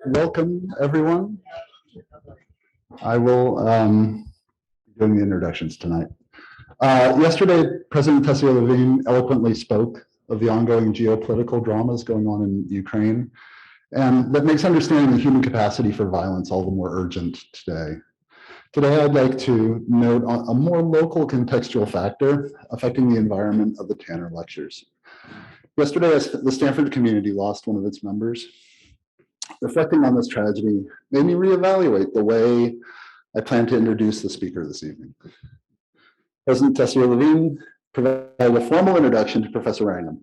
Welcome, everyone. I will be doing the introductions tonight. Yesterday, President Tessio Levine eloquently spoke of the ongoing geopolitical dramas going on in Ukraine, and that makes understanding the human capacity for violence all the more urgent today. Today, I'd like to note a more local contextual factor affecting the environment of the Tanner lectures. Yesterday, the Stanford community lost one of its members. Reflecting on this tragedy made me reevaluate the way I plan to introduce the speaker this evening. President Tessio Levine provided a formal introduction to Professor Wrangham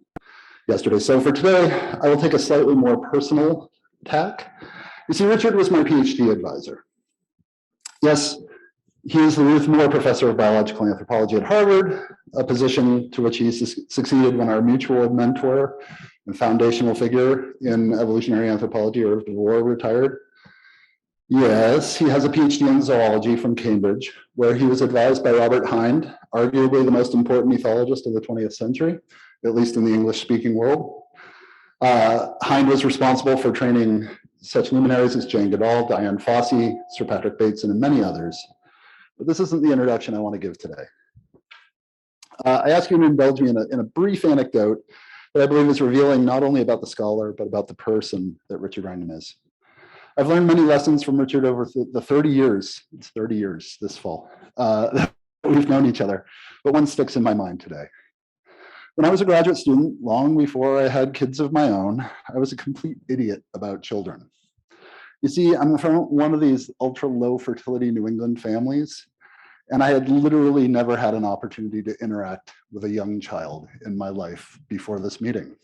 yesterday. So for today, I will take a slightly more personal tack. You see, Richard was my PhD advisor. Yes, he is the Ruth Moore Professor of Biological Anthropology at Harvard, a position to which he succeeded when our mutual mentor and foundational figure in evolutionary anthropology, Obert retired. Yes, he has a PhD in zoology from Cambridge, where he was advised by Robert Hind, arguably the most important ethologist of the 20th century, at least in the English-speaking world. Hind was responsible for training such luminaries as Jane Goodall, Diane Fossey, Sir Patrick Bateson, and many others. But this isn't the introduction I want to give today. I ask you to indulge me in a brief anecdote that I believe is revealing not only about the scholar, but about the person that Richard Wrangham is. I've learned many lessons from Richard over the 30 years, it's 30 years this fall, that we've known each other, but one sticks in my mind today. When I was a graduate student, long before I had kids of my own, I was a complete idiot about children. You see, I'm from one of these ultra low fertility New England families, and I had literally never had an opportunity to interact with a young child in my life before this meeting.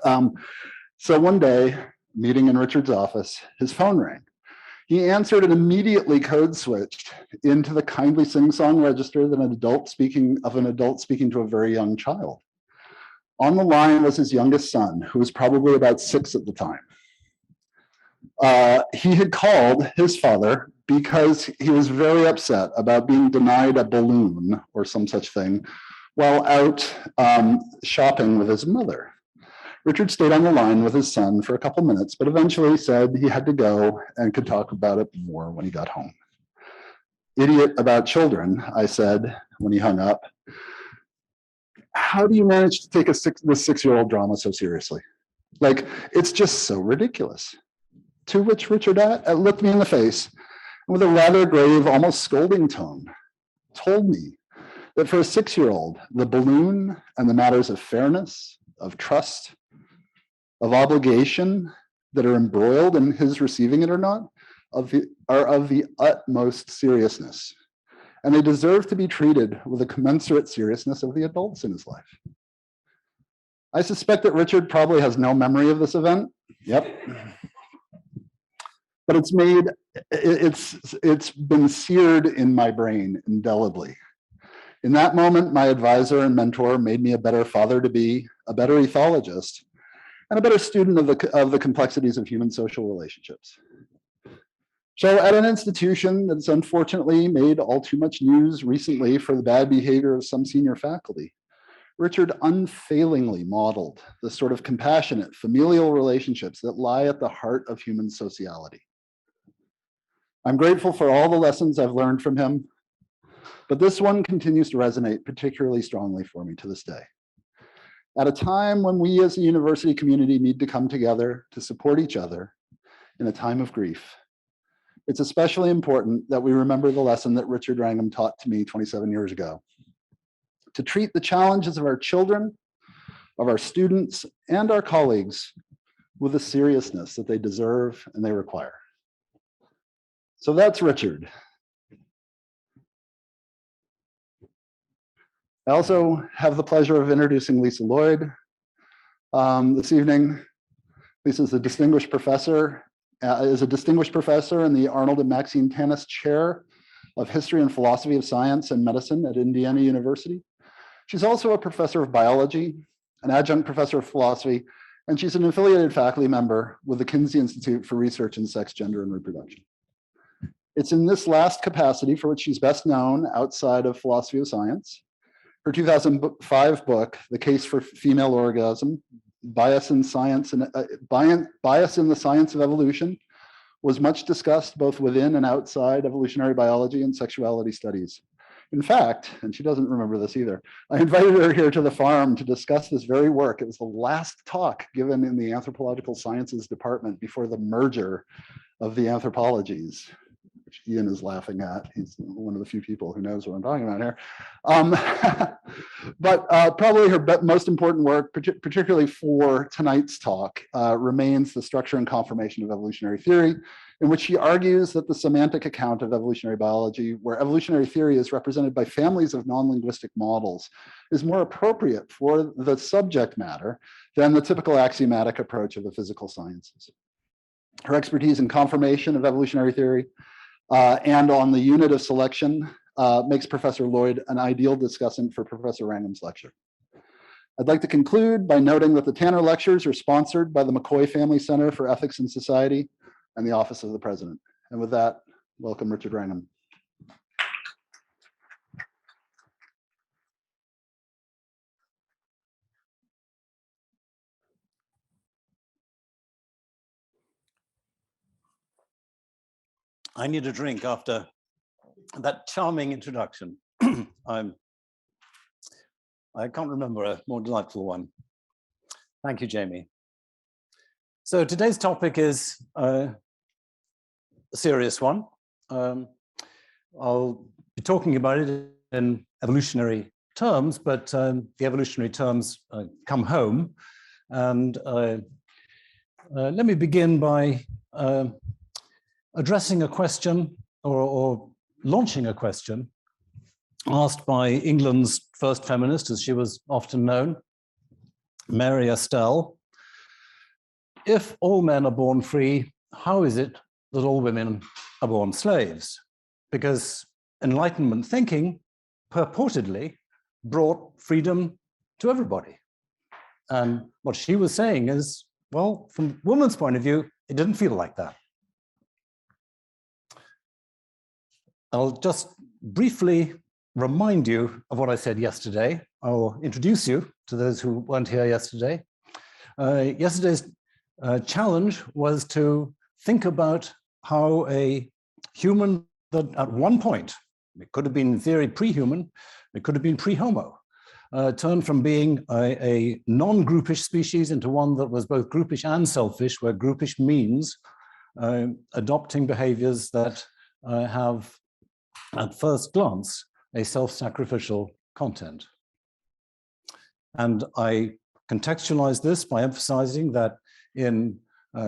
So one day, meeting in Richard's office, his phone rang. He answered and immediately code switched into the kindly sing-song register that an adult speaking to a very young child. On the line was his youngest son, who was probably about 6 at the time. He had called his father because he was very upset about being denied a balloon or some such thing while out shopping with his mother. Richard stayed on the line with his son for a couple minutes, but eventually said he had to go and could talk about it more when he got home. Idiot about children, I said when he hung up. How do you manage to take this 6-year-old drama so seriously? Like, it's just so ridiculous. To which Richard looked me in the face and with a rather grave, almost scolding tone, told me that for a 6-year-old, the balloon and the matters of fairness, of trust, of obligation that are embroiled in his receiving it or not are of the utmost seriousness. And they deserve to be treated with a commensurate seriousness of the adults in his life. I suspect that Richard probably has no memory of this event. Yep. But it's been seared in my brain indelibly. In that moment, my advisor and mentor made me a better father-to-be, a better ethologist, and a better student of the complexities of human social relationships. So at an institution that's unfortunately made all too much news recently for the bad behavior of some senior faculty, Richard unfailingly modeled the sort of compassionate familial relationships that lie at the heart of human sociality. I'm grateful for all the lessons I've learned from him, but this one continues to resonate particularly strongly for me to this day. At a time when we as a university community need to come together to support each other in a time of grief, it's especially important that we remember the lesson that Richard Wrangham taught to me 27 years ago. To treat the challenges of our children, of our students, and our colleagues with the seriousness that they deserve and they require. So that's Richard. I also have the pleasure of introducing Lisa Lloyd this evening. Lisa is a distinguished professor in the Arnold and Maxine Tanis Chair of History and Philosophy of Science and Medicine at Indiana University. She's also a professor of biology, an adjunct professor of philosophy, and she's an affiliated faculty member with the Kinsey Institute for Research in Sex, Gender, and Reproduction. It's in this last capacity for which she's best known outside of philosophy of science. Her 2005 book, The Case for Female Orgasm, bias in science and bias in the science of evolution was much discussed both within and outside evolutionary biology and sexuality studies. In fact, and she doesn't remember this either, I invited her here to the farm to discuss this very work. It was the last talk given in the Anthropological Sciences department before the merger of the anthropologies, which Ian is laughing at. He's one of the few people who knows what I'm talking about here. But probably her most important work, particularly for tonight's talk, remains The Structure and Conformation of Evolutionary Theory, in which she argues that the semantic account of evolutionary biology, where evolutionary theory is represented by families of non-linguistic models, is more appropriate for the subject matter than the typical axiomatic approach of the physical sciences. Her expertise in conformation of evolutionary theory and on the unit of selection makes Professor Lloyd an ideal discussant for Professor Wrangham's lecture. I'd like to conclude by noting that the Tanner Lectures are sponsored by the McCoy Family Center for Ethics and Society and the Office of the President. And with that, welcome Richard Wrangham. I need a drink after that charming introduction. I can't remember a more delightful one. Thank you, Jamie. So today's topic is a serious one. I'll be talking about it in evolutionary terms, but the evolutionary terms come home. And let me begin by addressing a question or launching a question asked by England's first feminist, as she was often known, Mary Estelle. If all men are born free, how is it that all women are born slaves? Because Enlightenment thinking purportedly brought freedom to everybody. And what she was saying is, well, from a woman's point of view, it didn't feel like that. I'll just briefly remind you of what I said yesterday. I'll introduce you to those who weren't here yesterday. Yesterday's challenge was to think about how a human that at one point, it could have been in theory pre-human, it could have been pre-homo, turned from being a non-groupish species into one that was both groupish and selfish, where groupish means adopting behaviors that have, at first glance, a self-sacrificial content. And I contextualize this by emphasizing that in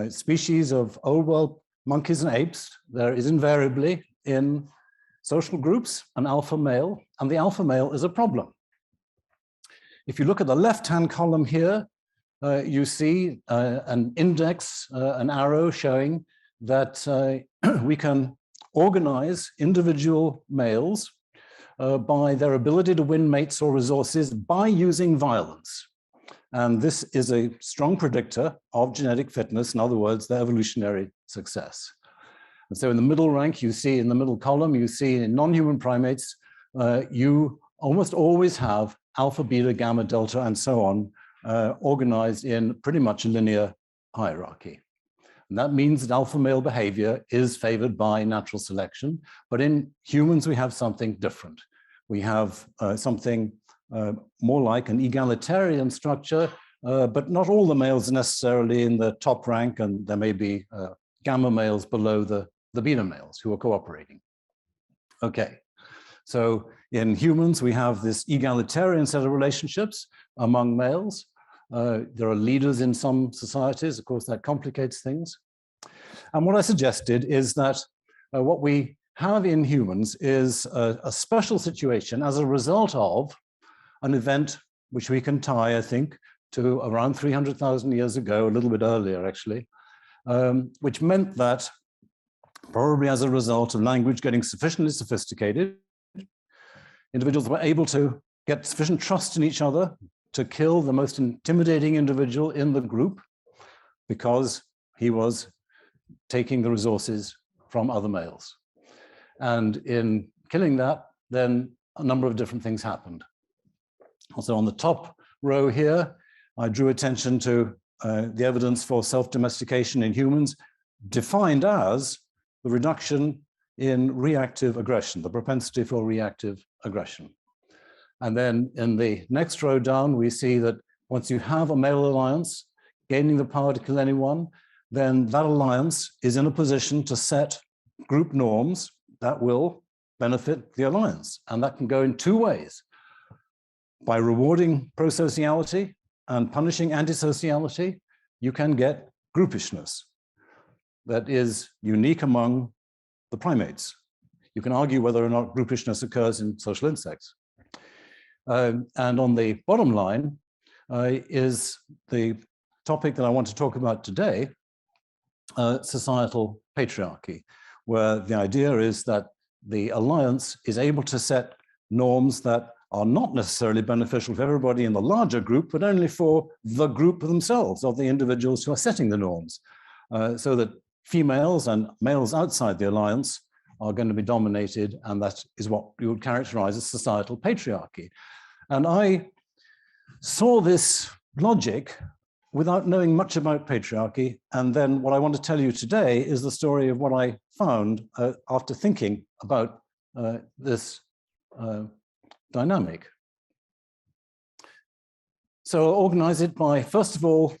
species of old world monkeys and apes, there is invariably in social groups an alpha male, and the alpha male is a problem. If you look at the left-hand column here, you see an index, an arrow showing that we can organize individual males by their ability to win mates or resources by using violence. And this is a strong predictor of genetic fitness, in other words, their evolutionary success. And so in the middle rank, you see in the middle column, you see in non-human primates, you almost always have alpha, beta, gamma, delta, and so on, organized in pretty much a linear hierarchy. And that means that alpha male behavior is favored by natural selection. But in humans, we have something different. We have something more like an egalitarian structure, but not all the males are necessarily in the top rank, and there may be gamma males below the beta males who are cooperating. Okay, so in humans, we have this egalitarian set of relationships among males. There are leaders in some societies. Of course, that complicates things. And what I suggested is that what we have in humans is a special situation as a result of an event which we can tie, I think, to around 300,000 years ago, a little bit earlier, actually, which meant that probably as a result of language getting sufficiently sophisticated, individuals were able to get sufficient trust in each other to kill the most intimidating individual in the group because he was taking the resources from other males. And in killing that, then a number of different things happened. Also on the top row here, I drew attention to the evidence for self-domestication in humans, defined as the reduction in reactive aggression, the propensity for reactive aggression. And then in the next row down, we see that once you have a male alliance, gaining the power to kill anyone, then that alliance is in a position to set group norms that will benefit the alliance. And that can go in two ways: by rewarding prosociality and punishing antisociality, you can get groupishness that is unique among the primates. You can argue whether or not groupishness occurs in social insects. And on the bottom line is the topic that I want to talk about today, societal patriarchy, where the idea is that the alliance is able to set norms that are not necessarily beneficial for everybody in the larger group, but only for the group themselves, of the individuals who are setting the norms, so that females and males outside the alliance are going to be dominated, and that is what you would characterize as societal patriarchy. And I saw this logic without knowing much about patriarchy, and then what I want to tell you today is the story of what I found after thinking about this dynamic. So I'll organize it by, first of all,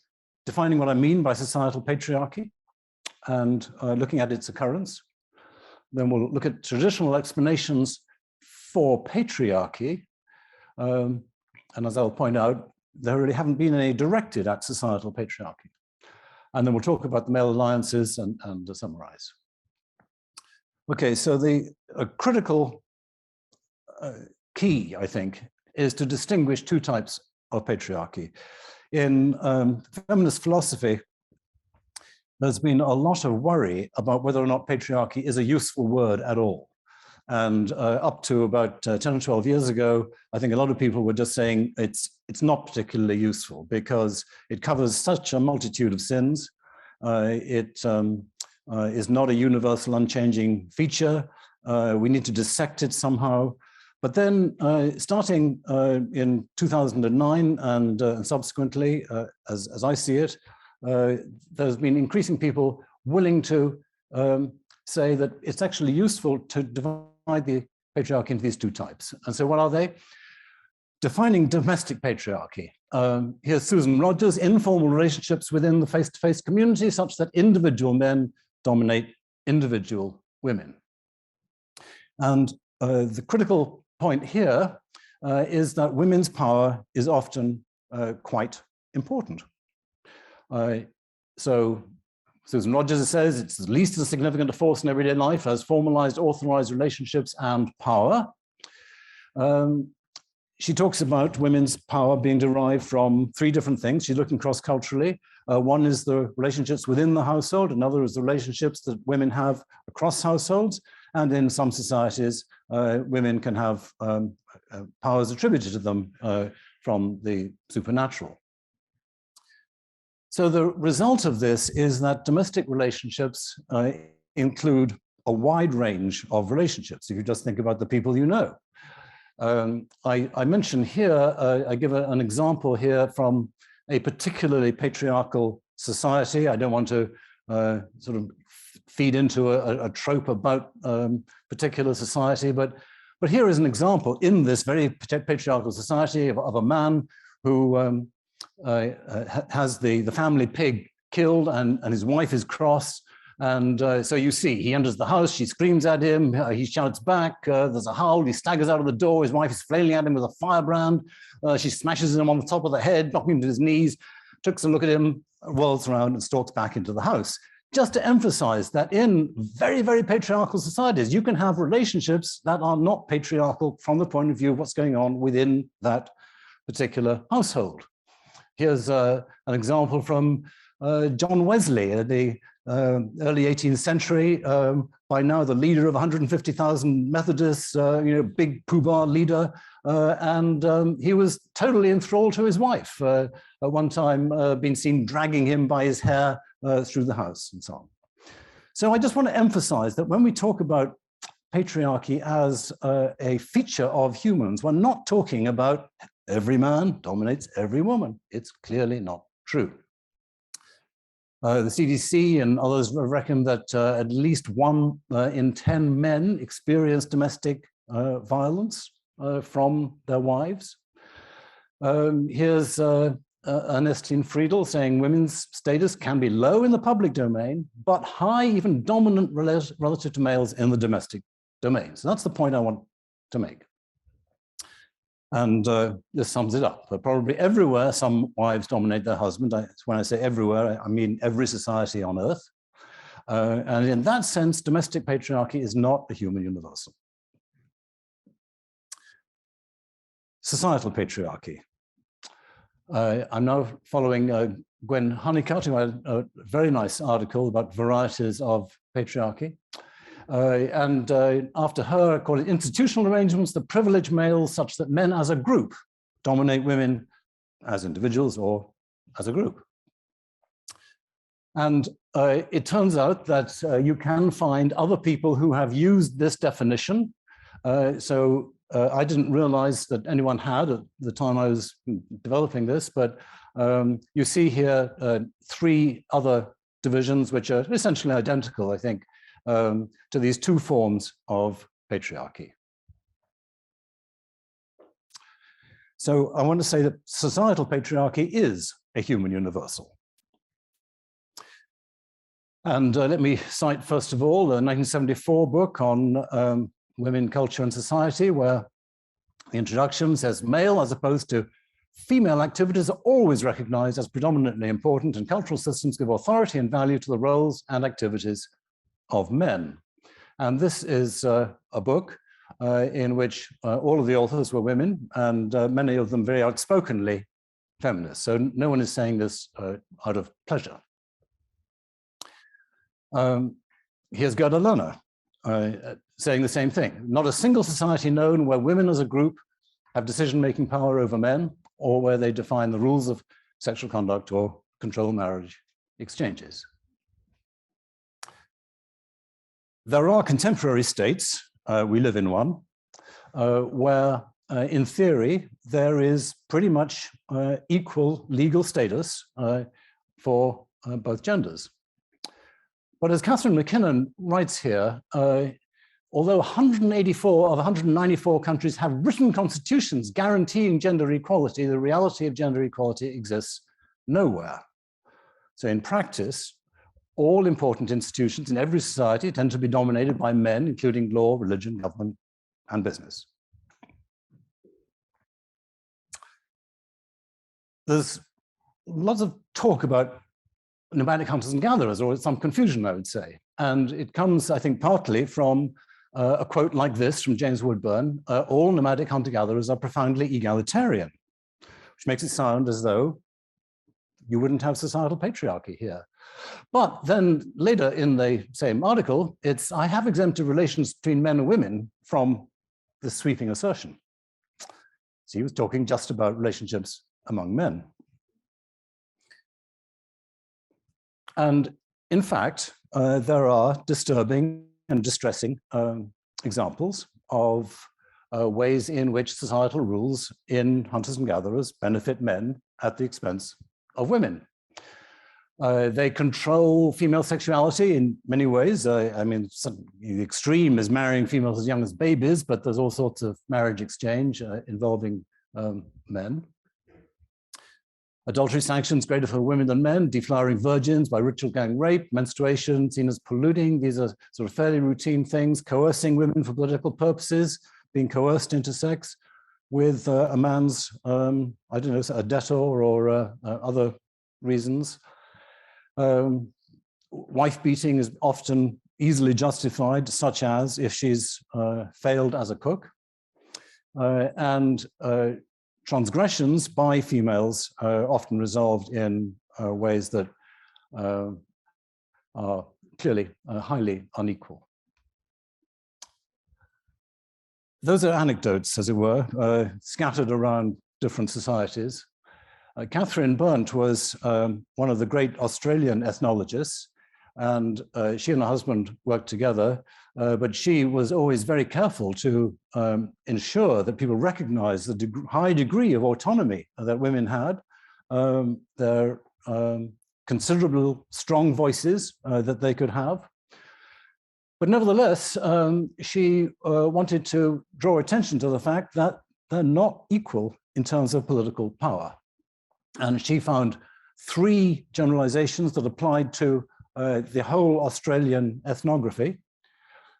defining what I mean by societal patriarchy and looking at its occurrence. Then we'll look at traditional explanations for patriarchy. And as I'll point out, there really haven't been any directed at societal patriarchy. And then we'll talk about the male alliances and summarize. Okay, so the critical key, I think, is to distinguish two types of patriarchy. In feminist philosophy, there's been a lot of worry about whether or not patriarchy is a useful word at all. And up to about 10 or 12 years ago, I think a lot of people were just saying it's not particularly useful because it covers such a multitude of sins. It is not a universal unchanging feature. We need to dissect it somehow. But then starting in 2009 and subsequently, as I see it, there's been increasing people willing to say that it's actually useful to divide the patriarchy into these two types. And so what are they? Defining domestic patriarchy. Here's Susan Rogers: informal relationships within the face-to-face community such that individual men dominate individual women. And the critical point here is that women's power is often quite important. So Susan Rogers says it's at least as significant a force in everyday life as formalized, authorized relationships and power. She talks about women's power being derived from three different things. She's looking cross-culturally. One is the relationships within the household. Another is the relationships that women have across households. And in some societies, women can have powers attributed to them from the supernatural. So the result of this is that domestic relationships include a wide range of relationships. If you just think about the people you know. I mention here, I give an example here from a particularly patriarchal society. I don't want to sort of feed into a trope about particular society, but here is an example in this very patriarchal society of a man who has the family pig killed and his wife is cross. And so you see, he enters the house, she screams at him, he shouts back, there's a howl, he staggers out of the door, his wife is flailing at him with a firebrand, she smashes him on the top of the head, knocking him to his knees, takes a look at him, whirls around and stalks back into the house. Just to emphasize that in very, very patriarchal societies, you can have relationships that are not patriarchal from the point of view of what's going on within that particular household. Here's an example from John Wesley at the early 18th century, by now the leader of 150,000 Methodists, big poobah leader, and he was totally enthralled to his wife. At one time, been seen dragging him by his hair through the house and so on. So I just want to emphasize that when we talk about patriarchy as a feature of humans, we're not talking about every man dominates every woman. It's clearly not true. The CDC and others reckon that at least 1 in 10 men experience domestic violence from their wives. Here's Ernestine Friedel saying women's status can be low in the public domain, but high, even dominant relative to males in the domestic domain. So that's the point I want to make. And this sums it up. Probably everywhere some wives dominate their husband. When I say everywhere, I mean every society on earth. And in that sense, domestic patriarchy is not a human universal. Societal patriarchy. I'm now following Gwen Honeycutt, who had a very nice article about varieties of patriarchy. And after her, called it institutional arrangements that privilege males such that men as a group dominate women as individuals or as a group. And it turns out that you can find other people who have used this definition. I didn't realize that anyone had at the time I was developing this, but you see here 3 other divisions which are essentially identical, I think, to these 2 forms of patriarchy. So I want to say that societal patriarchy is a human universal. And let me cite, first of all, a 1974 book on women, culture, and society, where the introduction says male as opposed to female activities are always recognized as predominantly important, and cultural systems give authority and value to the roles and activities of men. And this is a book in which all of the authors were women, and many of them very outspokenly feminist. So no one is saying this out of pleasure. Here's Gerda Lerner saying the same thing. Not a single society known where women as a group have decision-making power over men, or where they define the rules of sexual conduct or control marriage exchanges. There are contemporary states, we live in one, where in theory there is pretty much equal legal status for both genders. But as Catherine McKinnon writes here, although 184 of 194 countries have written constitutions guaranteeing gender equality, the reality of gender equality exists nowhere. So in practice, all important institutions in every society tend to be dominated by men, including law, religion, government, and business. There's lots of talk about nomadic hunters and gatherers, or some confusion, I would say. And it comes, I think, partly from a quote like this from James Woodburn: all nomadic hunter-gatherers are profoundly egalitarian, which makes it sound as though you wouldn't have societal patriarchy here. But then later in the same article, it's, I have exempted relations between men and women from this sweeping assertion. So he was talking just about relationships among men. And in fact, there are disturbing and distressing examples of ways in which societal rules in hunters and gatherers benefit men at the expense of women. They control female sexuality in many ways. I mean, the extreme is marrying females as young as babies, but there's all sorts of marriage exchange involving men. Adultery sanctions greater for women than men, deflowering virgins by ritual gang rape, menstruation seen as polluting. These are sort of fairly routine things. Coercing women for political purposes, being coerced into sex with a man's, I don't know, a debtor or other reasons. Wife beating is often easily justified, such as if she's failed as a cook. And transgressions by females are often resolved in ways that are clearly highly unequal. Those are anecdotes, as it were, scattered around different societies. Catherine Burnt was one of the great Australian ethnologists, and she and her husband worked together, but she was always very careful to ensure that people recognized the high degree of autonomy that women had, their considerable strong voices that they could have. But nevertheless, she wanted to draw attention to the fact that they're not equal in terms of political power. And she found 3 generalizations that applied to the whole Australian ethnography.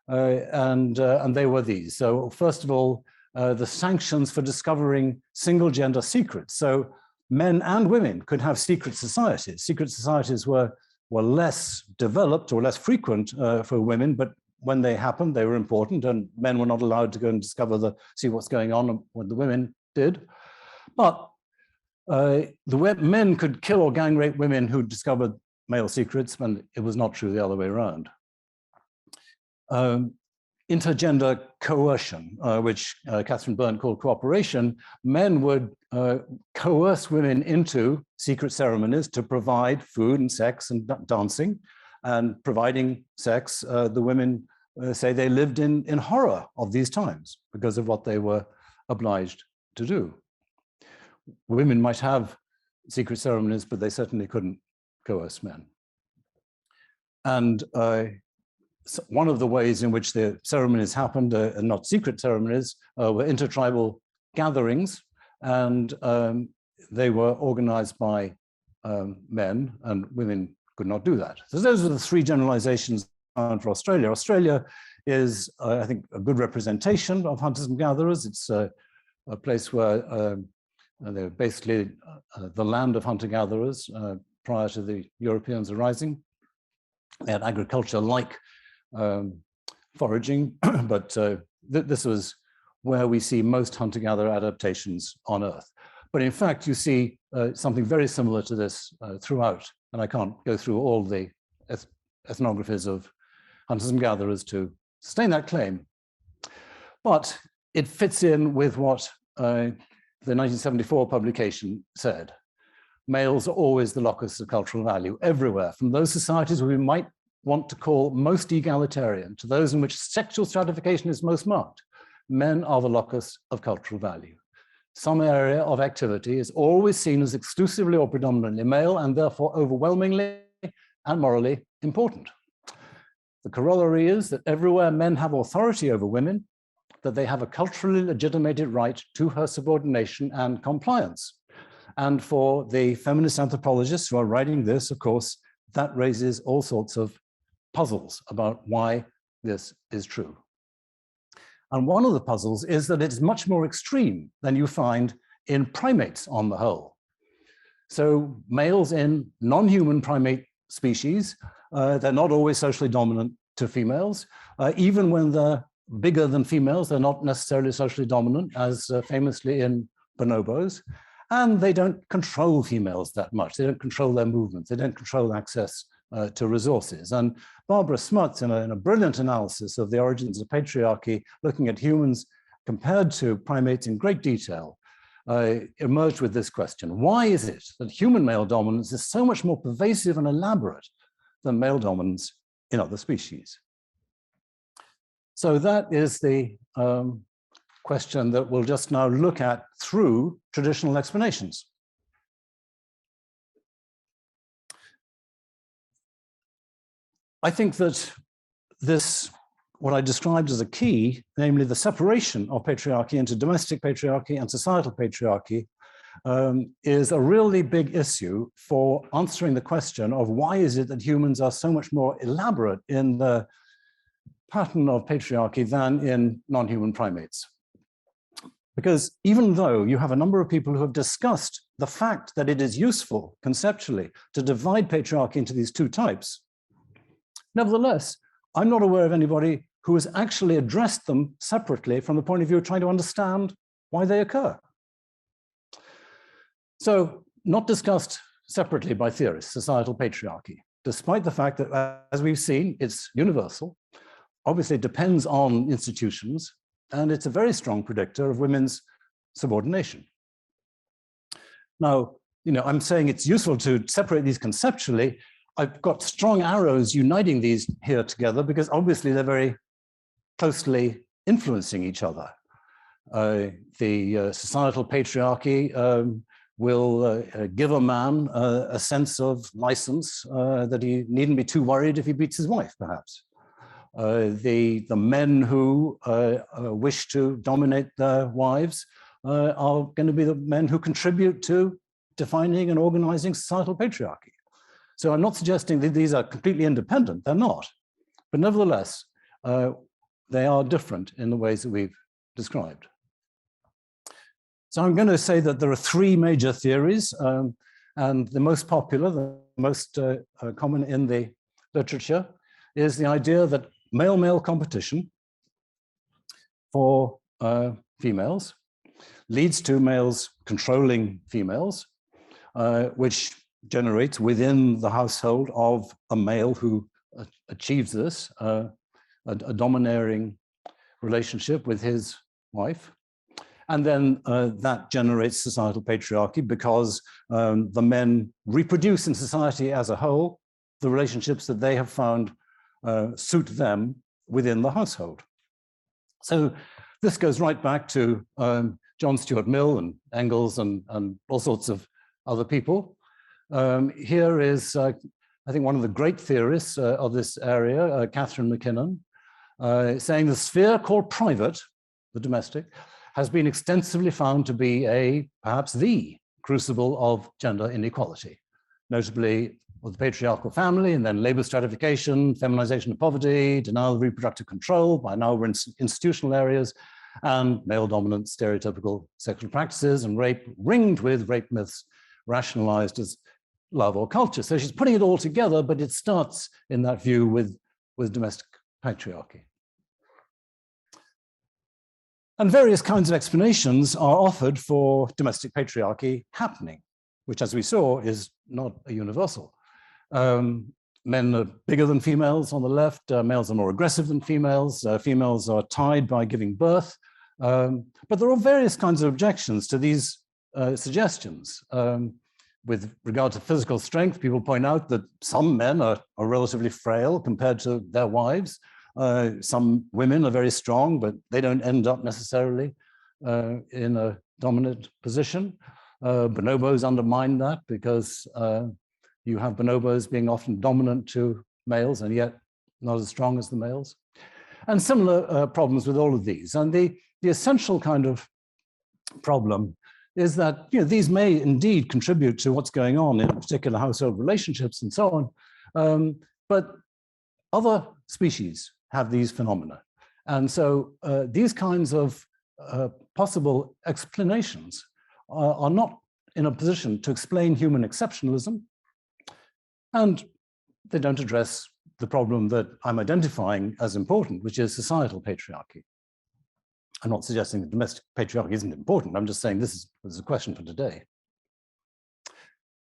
And they were these. So first of all, the sanctions for discovering single gender secrets. So men and women could have secret societies. Secret societies were less developed or less frequent for women, but when they happened, they were important, and men were not allowed to go and see what's going on, what the women did. But the men could kill or gang rape women who discovered male secrets, and it was not true the other way around. Intergender coercion, which Catherine Byrne called cooperation, men would coerce women into secret ceremonies to provide food and sex and dancing. And providing sex, the women say they lived in horror of these times because of what they were obliged to do. Women might have secret ceremonies, but they certainly couldn't coerce men. And one of the ways in which the ceremonies happened, and not secret ceremonies, were intertribal gatherings, and they were organized by men, and women could not do that. So those are the 3 generalizations for Australia. Australia is, I think, a good representation of hunters and gatherers. It's a place where they're basically the land of hunter-gatherers prior to the Europeans arising. They had agriculture like foraging, but this was where we see most hunter-gatherer adaptations on Earth. But in fact, you see something very similar to this throughout, and I can't go through all the ethnographies of hunters and gatherers to sustain that claim. But it fits in with what the 1974 publication said. Males are always the locus of cultural value everywhere, from those societies where we might want to call most egalitarian to those in which sexual stratification is most marked. Men are the locus of cultural value. Some area of activity is always seen as exclusively or predominantly male and therefore overwhelmingly and morally important. The corollary is that everywhere men have authority over women, that they have a culturally legitimated right to her subordination and compliance. And for the feminist anthropologists who are writing this, of course, that raises all sorts of puzzles about why this is true. And one of the puzzles is that it's much more extreme than you find in primates on the whole. So males in non-human primate species, they're not always socially dominant to females. Even when they're bigger than females, they're not necessarily socially dominant, as famously in bonobos. And they don't control females that much. They don't control their movements. They don't control access to resources. And Barbara Smuts, in a brilliant analysis of the origins of patriarchy, looking at humans compared to primates in great detail, emerged with this question: why is it that human male dominance is so much more pervasive and elaborate than male dominance in other species? So that is the question that we'll just now look at through traditional explanations. I think that this, what I described as a key, namely the separation of patriarchy into domestic patriarchy and societal patriarchy, is a really big issue for answering the question of why is it that humans are so much more elaborate in the pattern of patriarchy than in non-human primates. Because even though you have a number of people who have discussed the fact that it is useful conceptually to divide patriarchy into these 2 types, nevertheless, I'm not aware of anybody who has actually addressed them separately from the point of view of trying to understand why they occur. So, not discussed separately by theorists, societal patriarchy, despite the fact that, as we've seen, it's universal, obviously it depends on institutions, and it's a very strong predictor of women's subordination. Now, I'm saying it's useful to separate these conceptually. I've got strong arrows uniting these here together because obviously they're very closely influencing each other. The societal patriarchy will give a man a sense of license that he needn't be too worried if he beats his wife, perhaps. The men who wish to dominate their wives are going to be the men who contribute to defining and organizing societal patriarchy. So I'm not suggesting that these are completely independent, they're not. But nevertheless, they are different in the ways that we've described. So I'm going to say that there are three major theories, and the most popular, the most common in the literature, is the idea that male-male competition for females leads to males controlling females, which generates within the household of a male who achieves this, a domineering relationship with his wife. And then that generates societal patriarchy because the men reproduce in society as a whole the relationships that they have found suit them within the household. So this goes right back to John Stuart Mill and Engels and all sorts of other people. Here is, I think, one of the great theorists of this area, Catherine MacKinnon, saying the sphere called private, the domestic, has been extensively found to be perhaps the crucible of gender inequality, notably with the patriarchal family and then labor stratification, feminization of poverty, denial of reproductive control, by now we're in institutional areas, and male-dominant stereotypical sexual practices and rape, ringed with rape myths rationalized as love or culture. So she's putting it all together, but it starts in that view with domestic patriarchy. And various kinds of explanations are offered for domestic patriarchy happening, which, as we saw, is not a universal. Men are bigger than females on the left, males are more aggressive than females, females are tied by giving birth. But there are various kinds of objections to these suggestions. With regard to physical strength, people point out that some men are relatively frail compared to their wives. Some women are very strong, but they don't end up necessarily in a dominant position. Bonobos undermine that because you have bonobos being often dominant to males and yet not as strong as the males. And similar problems with all of these. And the essential kind of problem is that these may indeed contribute to what's going on in particular household relationships and so on. But other species have these phenomena. And so these kinds of possible explanations are not in a position to explain human exceptionalism, and they don't address the problem that I'm identifying as important, which is societal patriarchy. I'm not suggesting that domestic patriarchy isn't important. I'm just saying this is a question for today.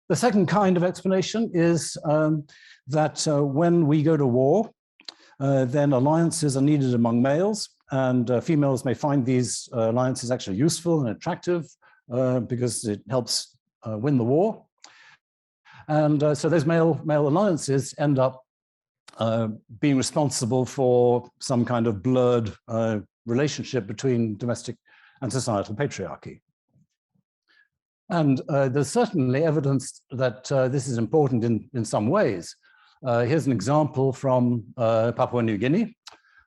The second kind of explanation is that when we go to war, then alliances are needed among males, and females may find these alliances actually useful and attractive because it helps win the war. And so those male alliances end up being responsible for some kind of blurred relationship between domestic and societal patriarchy. And there's certainly evidence that this is important in some ways. Here's an example from Papua New Guinea,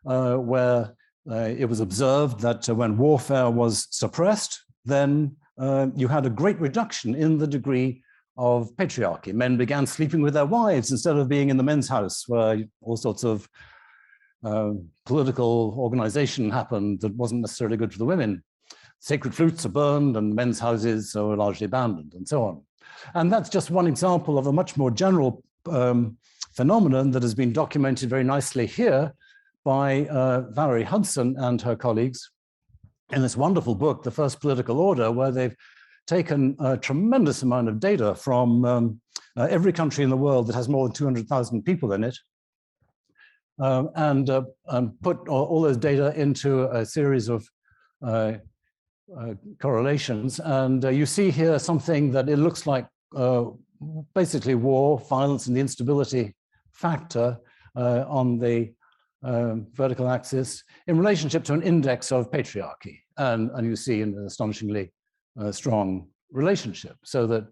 where it was observed that when warfare was suppressed, then you had a great reduction in the degree of patriarchy. Men began sleeping with their wives instead of being in the men's house, where all sorts of political organization happened that wasn't necessarily good for the women. Sacred flutes are burned and men's houses are largely abandoned and so on. And that's just one example of a much more general phenomenon that has been documented very nicely here by Valerie Hudson and her colleagues in this wonderful book, The First Political Order, where they've taken a tremendous amount of data from every country in the world that has more than 200,000 people in it, and put all those data into a series of correlations. And you see here something that it looks like basically war, violence, and the instability factor on the vertical axis in relationship to an index of patriarchy. And you see an astonishingly strong relationship, so that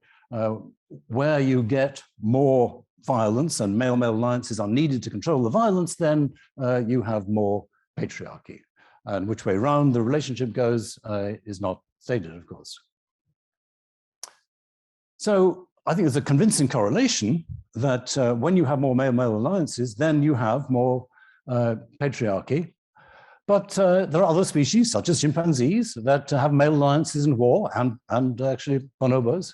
where you get more violence and male-male alliances are needed to control the violence, then you have more patriarchy. And which way round the relationship goes is not stated, of course. So I think there's a convincing correlation that when you have more male-male alliances, then you have more patriarchy. But there are other species, such as chimpanzees, that have male alliances in war, and actually bonobos,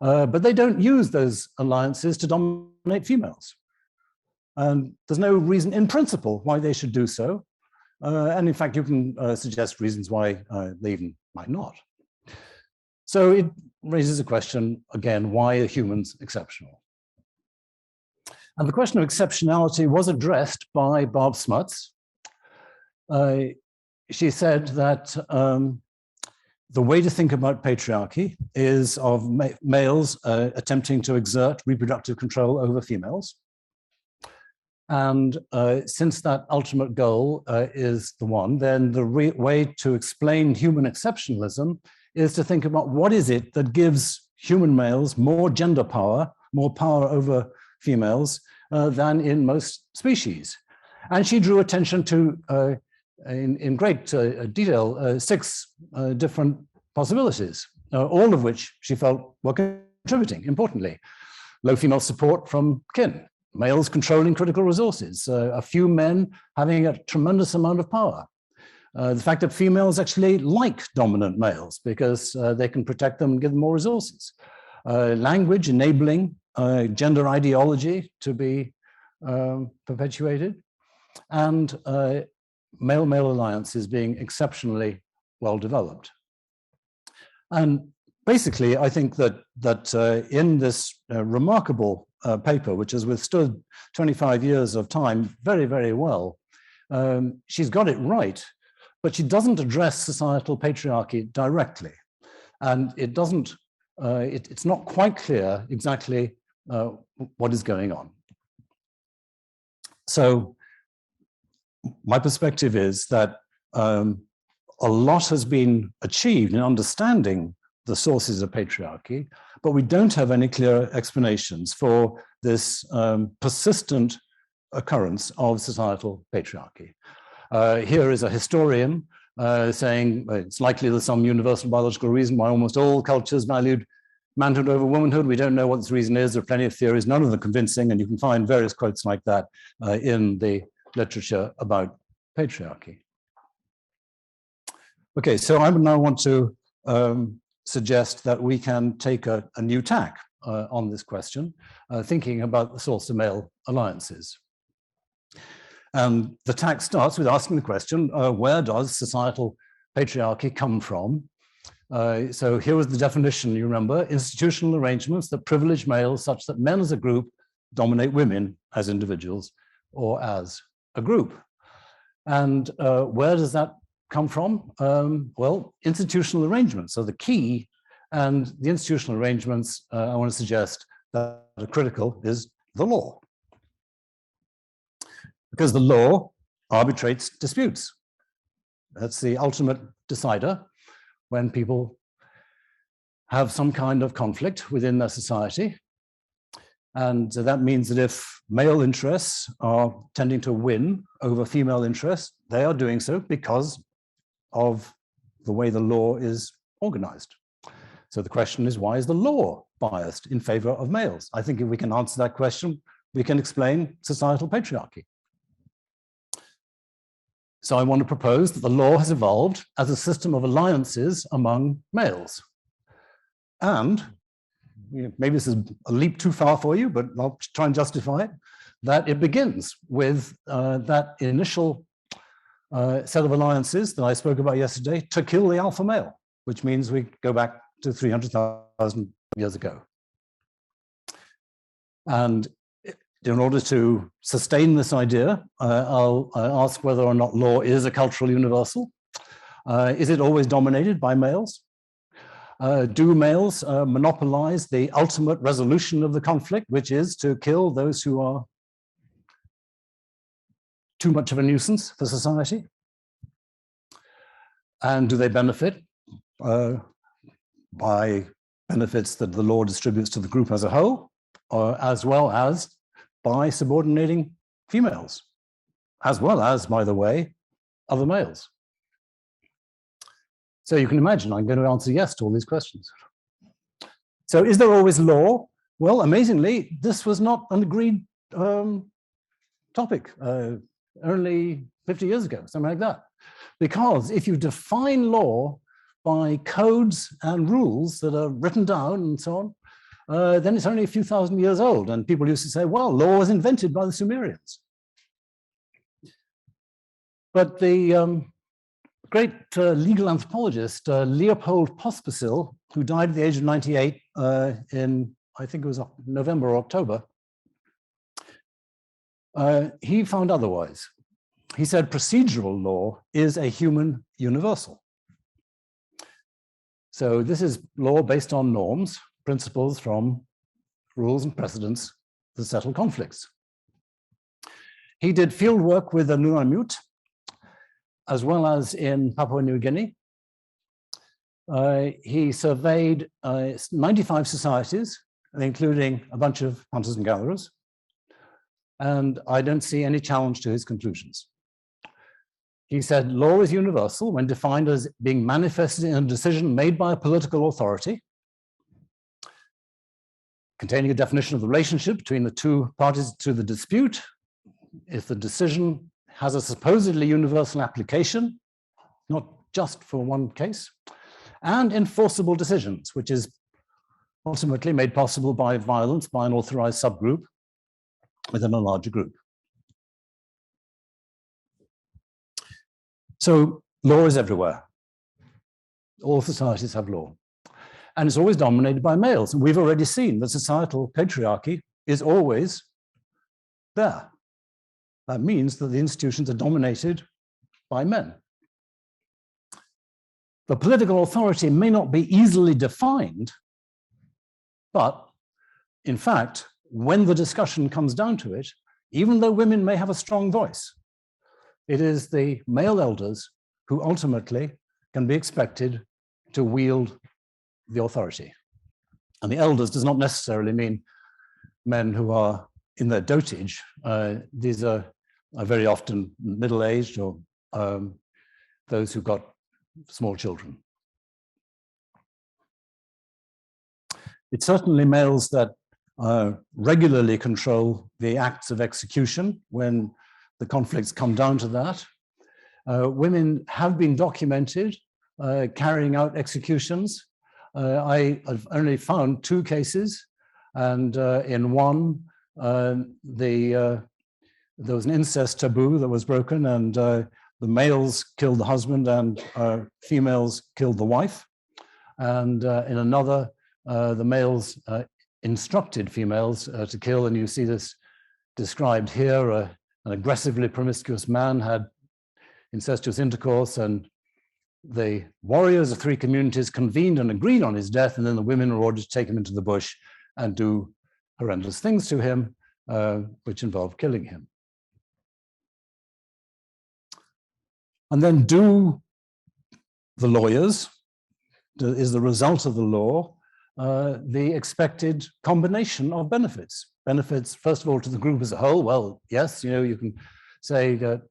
but they don't use those alliances to dominate females. And there's no reason in principle why they should do so. And in fact, you can suggest reasons why they even might not. So it raises a question, again, why are humans exceptional? And the question of exceptionality was addressed by Barb Smuts. She said that the way to think about patriarchy is of males attempting to exert reproductive control over females. And since that ultimate goal is the one, then the way to explain human exceptionalism is to think about what is it that gives human males more gender power, more power over females than in most species. And she drew attention to, in great detail, 6 different possibilities, all of which she felt were contributing, importantly. Low female support from kin, males controlling critical resources, a few men having a tremendous amount of power. The fact that females actually like dominant males because they can protect them and give them more resources. Language enabling gender ideology to be perpetuated, and male-male alliances being exceptionally well developed. And basically, I think that in this remarkable paper, which has withstood 25 years of time very, very well, she's got it right, but she doesn't address societal patriarchy directly. And it doesn't, it's not quite clear exactly what is going on. So my perspective is that a lot has been achieved in understanding the sources of patriarchy, but we don't have any clear explanations for this persistent occurrence of societal patriarchy. Here is a historian saying it's likely there's some universal biological reason why almost all cultures valued manhood over womanhood. We don't know what this reason is. There are plenty of theories, none of them convincing, and you can find various quotes like that in the literature about patriarchy. Okay, so I would now want to suggest that we can take a new tack on this question, thinking about the source of male alliances. And the tack starts with asking the question, where does societal patriarchy come from? So here was the definition, you remember: institutional arrangements that privilege males such that men as a group dominate women as individuals or as a group. And where does that come from? Well, institutional arrangements are the key, and the institutional arrangements I want to suggest that are critical is the law. Because the law arbitrates disputes. That's the ultimate decider when people have some kind of conflict within their society. And that means that if male interests are tending to win over female interests, they are doing so because of the way the law is organized. So the question is, why is the law biased in favor of males? I think if we can answer that question, we can explain societal patriarchy. So I want to propose that the law has evolved as a system of alliances among males. And maybe this is a leap too far for you, but I'll try and justify it, that it begins with that initial set of alliances that I spoke about yesterday to kill the alpha male, which means we go back to 300,000 years ago. And in order to sustain this idea, I'll ask whether or not law is a cultural universal. Is it always dominated by males? Do males monopolize the ultimate resolution of the conflict, which is to kill those who are too much of a nuisance for society? And do they benefit by benefits that the law distributes to the group as a whole, as well as by subordinating females, as well as, by the way, other males? So you can imagine I'm going to answer yes to all these questions. So is there always law? Well, amazingly, this was not an agreed topic only 50 years ago, something like that. Because if you define law by codes and rules that are written down and so on, then it's only a few thousand years old. And people used to say, well, law was invented by the Sumerians. But the great legal anthropologist, Leopold Pospisil, who died at the age of 98 in, I think it was November or October, he found otherwise. He said procedural law is a human universal. So this is law based on norms, principles from rules and precedents that settle conflicts. He did field work with the Nunavut, as well as in Papua New Guinea. He surveyed 95 societies, including a bunch of hunters and gatherers, and I don't see any challenge to his conclusions. He said law is universal when defined as being manifested in a decision made by a political authority, containing a definition of the relationship between the two parties to the dispute. If the decision has a supposedly universal application, not just for one case, and enforceable decisions, which is ultimately made possible by violence by an authorized subgroup within a larger group. So law is everywhere. All societies have law. And it's always dominated by males. And we've already seen that societal patriarchy is always there. That means that the institutions are dominated by men. The political authority may not be easily defined, but in fact, when the discussion comes down to it, even though women may have a strong voice, it is the male elders who ultimately can be expected to wield the authority. And the elders does not necessarily mean men who are in their dotage. These are very often middle-aged or those who've got small children. It's certainly males that regularly control the acts of execution when the conflicts come down to that. Women have been documented carrying out executions. I have only found 2 cases, and in one, there was an incest taboo that was broken, and the males killed the husband and females killed the wife. And in another, the males instructed females to kill, and you see this described here. An aggressively promiscuous man had incestuous intercourse, and the warriors of 3 communities convened and agreed on his death, and then the women were ordered to take him into the bush and do horrendous things to him, which involved killing him. And then do the lawyers, is the result of the law, the expected combination of benefits? Benefits, first of all, to the group as a whole. Well, yes, you can say that,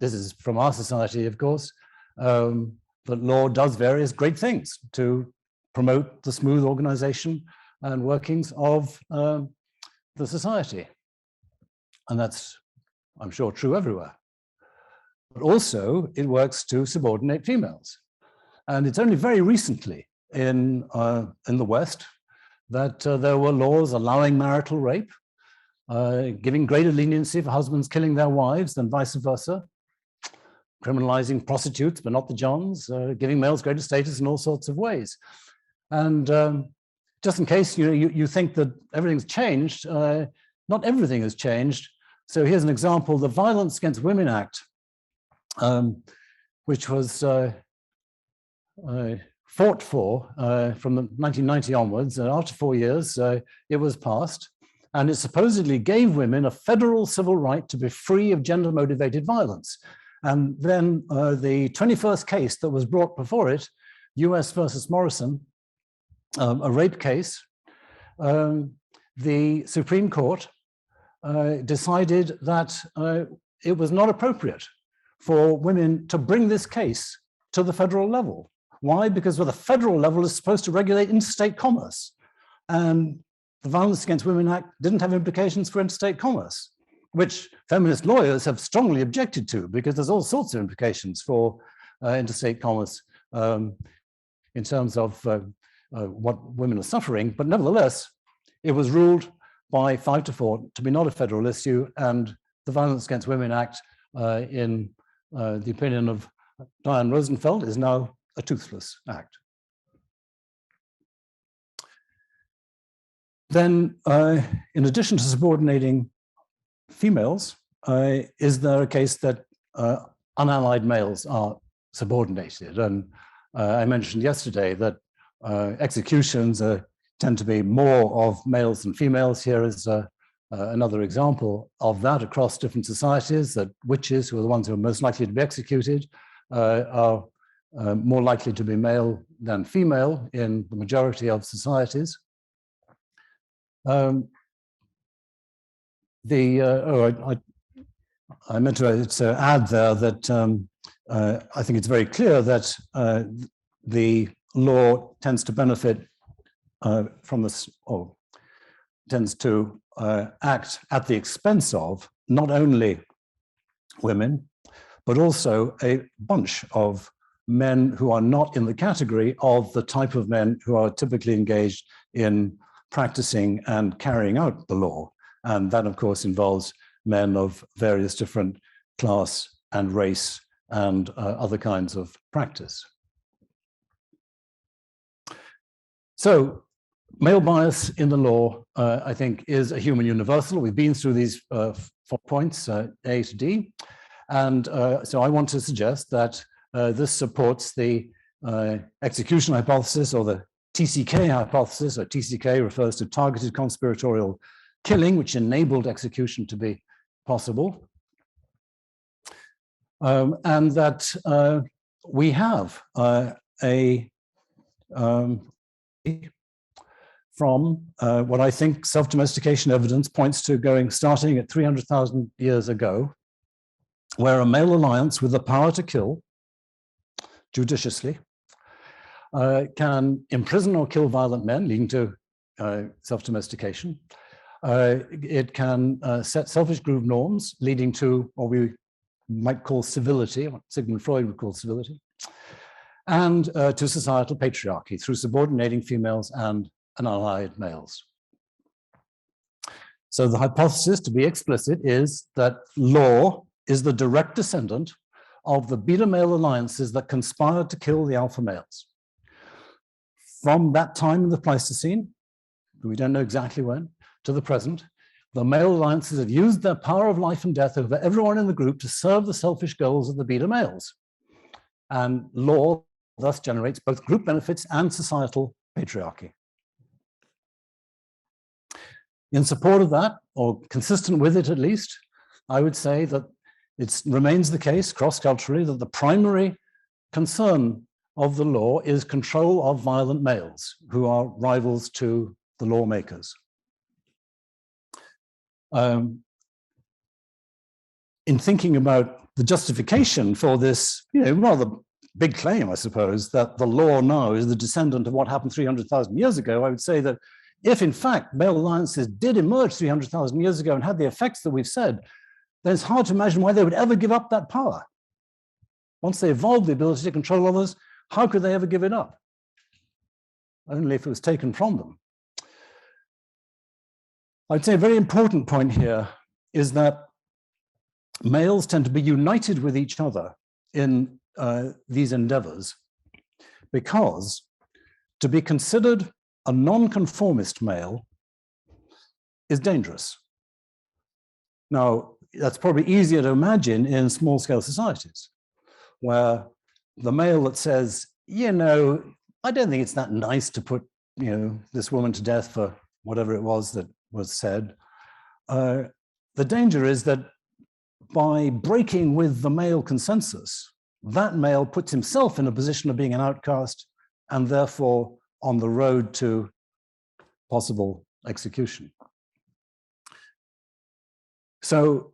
this is from our society, of course, that law does various great things to promote the smooth organization and workings of the society. And that's, I'm sure, true everywhere. But also, it works to subordinate females. And it's only very recently in the West that there were laws allowing marital rape, giving greater leniency for husbands killing their wives than vice versa, criminalizing prostitutes, but not the Johns, giving males greater status in all sorts of ways. And just in case you think that everything's changed, not everything has changed. So here's an example, the Violence Against Women Act, which was fought for from the 1990 onwards, and after 4 years, it was passed, and it supposedly gave women a federal civil right to be free of gender-motivated violence. And then the 21st case that was brought before it, US versus Morrison, a rape case, the Supreme Court decided that it was not appropriate for women to bring this case to the federal level. Why? Because the federal level is supposed to regulate interstate commerce. And the Violence Against Women Act didn't have implications for interstate commerce, which feminist lawyers have strongly objected to, because there's all sorts of implications for interstate commerce in terms of what women are suffering. But nevertheless, it was ruled by 5-4 to be not a federal issue, and the Violence Against Women Act, in the opinion of Diane Rosenfeld, is now a toothless act. Then, in addition to subordinating females, is there a case that unallied males are subordinated? And I mentioned yesterday that executions tend to be more of males than females. Here is another example of that across different societies, that witches, who are the ones who are most likely to be executed, are more likely to be male than female in the majority of societies. I meant to add there that I think it's very clear that the law tends to benefit from this, or tends to act at the expense of not only women, but also a bunch of men who are not in the category of the type of men who are typically engaged in practicing and carrying out the law. And that, of course, involves men of various different class and race and other kinds of practice. So male bias in the law, I think, is a human universal. We've been through these 4 points, A to D. And so I want to suggest that this supports the execution hypothesis, or the TCK hypothesis. Or TCK refers to targeted conspiratorial killing, which enabled execution to be possible. And that we have from what I think self-domestication evidence points to, starting at 300,000 years ago, where a male alliance with the power to kill judiciously can imprison or kill violent men, leading to self-domestication. It can set selfish group norms, leading to what we might call civility, what Sigmund Freud would call civility, and to societal patriarchy through subordinating females and unallied males. So the hypothesis, to be explicit, is that law is the direct descendant of the beta male alliances that conspired to kill the alpha males. From that time in the Pleistocene, we don't know exactly when, to the present, the male alliances have used their power of life and death over everyone in the group to serve the selfish goals of the beta males. And law thus generates both group benefits and societal patriarchy. In support of that, or consistent with it at least, I would say that it remains the case cross-culturally that the primary concern of the law is control of violent males who are rivals to the lawmakers. In thinking about the justification for this, rather big claim, I suppose, that the law now is the descendant of what happened 300,000 years ago, I would say that if, in fact, male alliances did emerge 300,000 years ago and had the effects that we've said, then it's hard to imagine why they would ever give up that power. Once they evolved the ability to control others, how could they ever give it up? Only if it was taken from them. I'd say a very important point here is that males tend to be united with each other in these endeavors, because to be considered a nonconformist male is dangerous. Now, that's probably easier to imagine in small-scale societies, where the male that says, I I don't think it's that nice to put, this woman to death for whatever it was that was said. The danger is that by breaking with the male consensus, that male puts himself in a position of being an outcast and therefore on the road to possible execution. So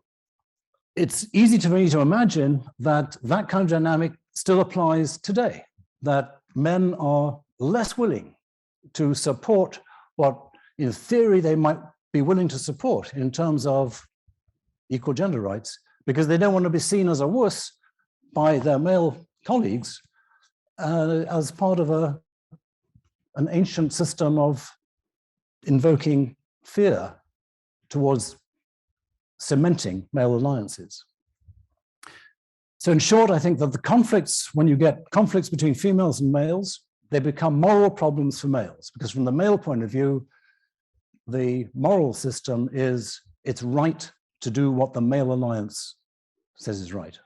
it's easy for me to imagine that that kind of dynamic still applies today, that men are less willing to support what in theory they might be willing to support in terms of equal gender rights, because they don't want to be seen as a wuss by their male colleagues as part of an ancient system of invoking fear towards cementing male alliances. So in short, I think that the conflicts, when you get conflicts between females and males, they become moral problems for males, because from the male point of view, the moral system is it's right to do what the male alliance says is right.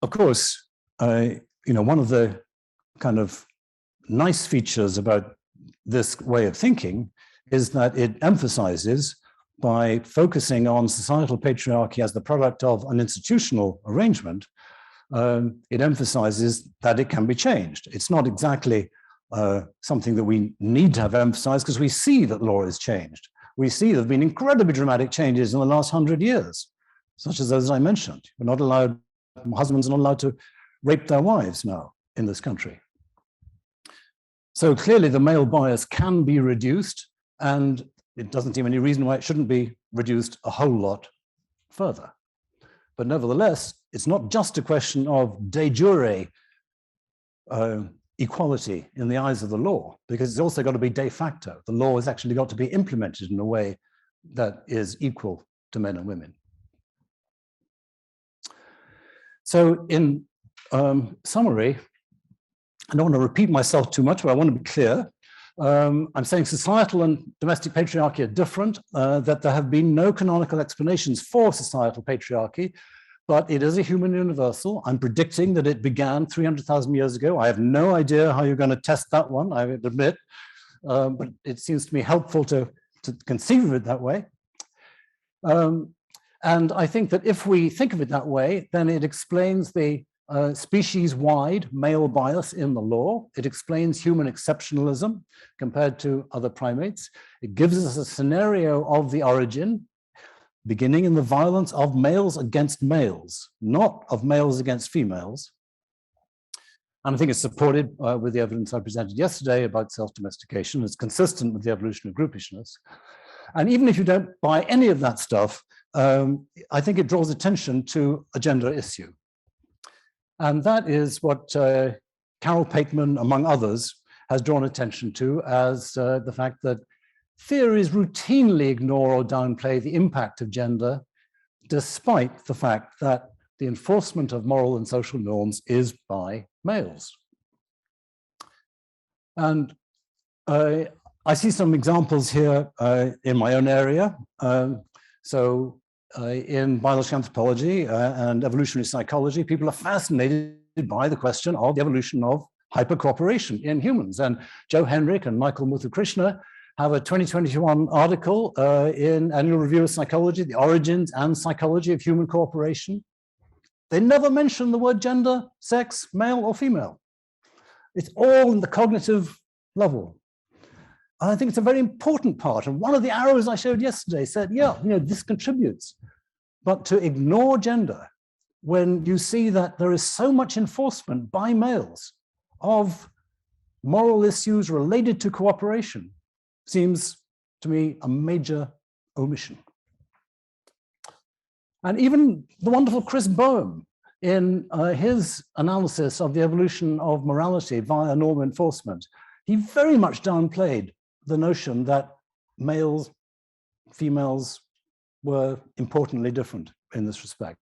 Of course, one of the kind of nice features about this way of thinking is that it emphasizes, by focusing on societal patriarchy as the product of an institutional arrangement, it emphasizes that it can be changed. It's not exactly something that we need to have emphasized, because we see that law is changed. We see there have been incredibly dramatic changes in the last 100 years, such as those I mentioned. Husbands are not allowed to rape their wives now in this country. So clearly the male bias can be reduced, and it doesn't seem any reason why it shouldn't be reduced a whole lot further. But nevertheless, it's not just a question of de jure equality in the eyes of the law, because it's also got to be de facto. The law has actually got to be implemented in a way that is equal to men and women. So in summary, I don't want to repeat myself too much, but I want to be clear. I'm saying societal and domestic patriarchy are different, that there have been no canonical explanations for societal patriarchy, but it is a human universal. I'm predicting that it began 300,000 years ago. I have no idea how you're going to test that one, I would admit, but it seems to me helpful to conceive of it that way. And I think that if we think of it that way, then it explains the species-wide male bias in the law. It explains human exceptionalism compared to other primates. It gives us a scenario of the origin, beginning in the violence of males against males, not of males against females. And I think it's supported with the evidence I presented yesterday about self-domestication. It's consistent with the evolution of groupishness. And even if you don't buy any of that stuff, I think it draws attention to a gender issue. And that is what Carol Pateman, among others, has drawn attention to as the fact that theories routinely ignore or downplay the impact of gender, despite the fact that the enforcement of moral and social norms is by males. And I see some examples here in my own area. In biological anthropology and evolutionary psychology, people are fascinated by the question of the evolution of hypercooperation in humans. And Joe Henrich and Michael Muthukrishna have a 2021 article in Annual Review of Psychology, The Origins and Psychology of Human Cooperation. They never mention the word gender, sex, male or female. It's all in the cognitive level. And I think it's a very important part. And one of the arrows I showed yesterday said, yeah, this contributes. But to ignore gender when you see that there is so much enforcement by males of moral issues related to cooperation seems to me a major omission. And even the wonderful Chris Boehm, in his analysis of the evolution of morality via norm enforcement, he very much downplayed the notion that males, females were importantly different in this respect.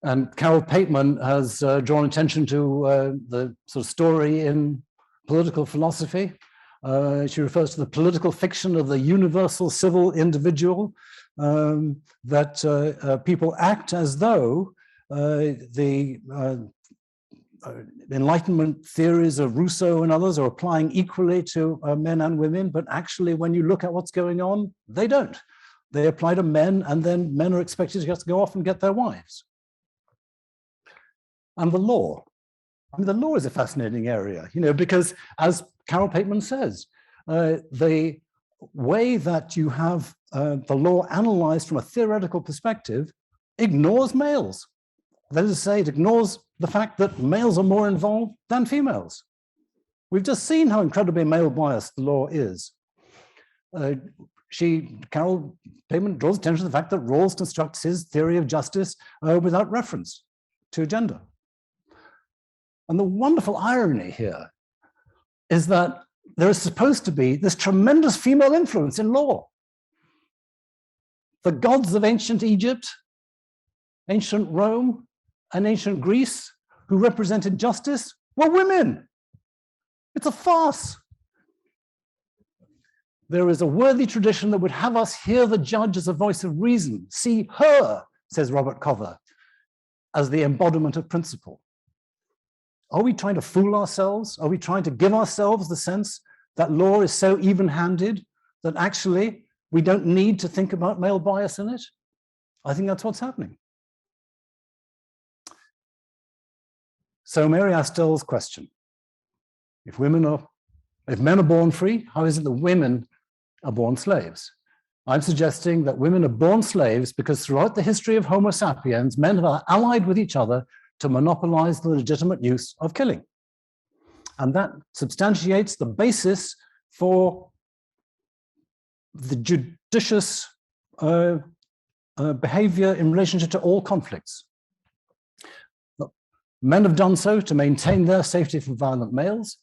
And Carol Pateman has drawn attention to the sort of story in political philosophy. She refers to the political fiction of the universal civil individual, that people act as though the Enlightenment theories of Rousseau and others are applying equally to men and women, but actually when you look at what's going on, they don't. They apply to men, and then men are expected to just go off and get their wives. And the law. I mean, the law is a fascinating area, because as Carol Pateman says, the way that you have the law analyzed from a theoretical perspective ignores males. That is to say, it ignores the fact that males are more involved than females. We've just seen how incredibly male biased the law is. Carol Pateman draws attention to the fact that Rawls constructs his theory of justice without reference to gender. And the wonderful irony here is that there is supposed to be this tremendous female influence in law. The gods of ancient Egypt, ancient Rome, and ancient Greece, who represented justice, were women. It's a farce. There is a worthy tradition that would have us hear the judge as a voice of reason, see her, says Robert Cover, as the embodiment of principle. Are we trying to fool ourselves? Are we trying to give ourselves the sense that law is so even-handed that actually we don't need to think about male bias in it? I think that's what's happening. So Mary Astell's question, if men are born free, how is it that women are born slaves? I'm suggesting that women are born slaves because throughout the history of Homo sapiens, men have allied with each other to monopolize the legitimate use of killing. And that substantiates the basis for the judicious behavior in relationship to all conflicts. Men have done so to maintain their safety from violent males.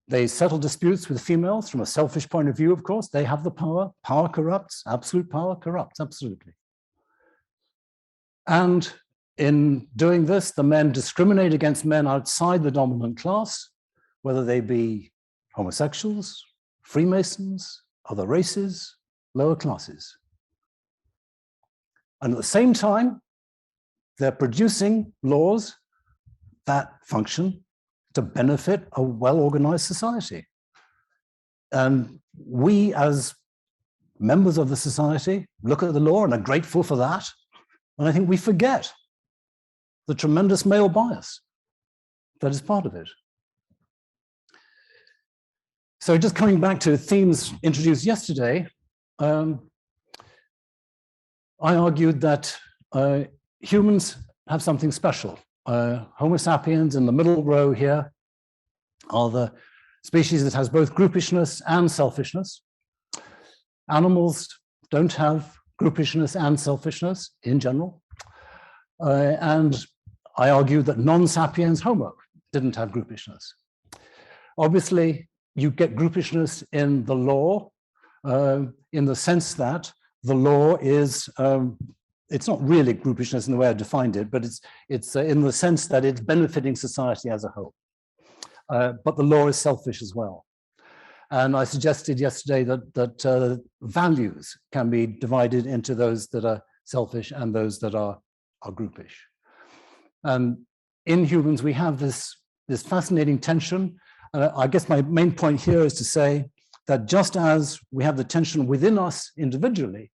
They settle disputes with females from a selfish point of view, of course. They have the power. Power corrupts. Absolute power corrupts, absolutely. And in doing this, the men discriminate against men outside the dominant class, whether they be homosexuals, Freemasons, other races, lower classes. And at the same time, they're producing laws that function to benefit a well-organized society. And we, as members of the society, look at the law and are grateful for that. And I think we forget the tremendous male bias that is part of it. So just coming back to themes introduced yesterday, I argued that humans have something special. Homo sapiens in the middle row here are the species that has both groupishness and selfishness. Animals don't have groupishness and selfishness in general. And I argued that non-sapiens Homo didn't have groupishness. Obviously, you get groupishness in the law in the sense that the law is it's not really groupishness in the way I defined it, but it's in the sense that it's benefiting society as a whole. But the law is selfish as well. And I suggested yesterday that values can be divided into those that are selfish and those that are groupish. And in humans, we have this fascinating tension. I guess my main point here is to say that just as we have the tension within us individually,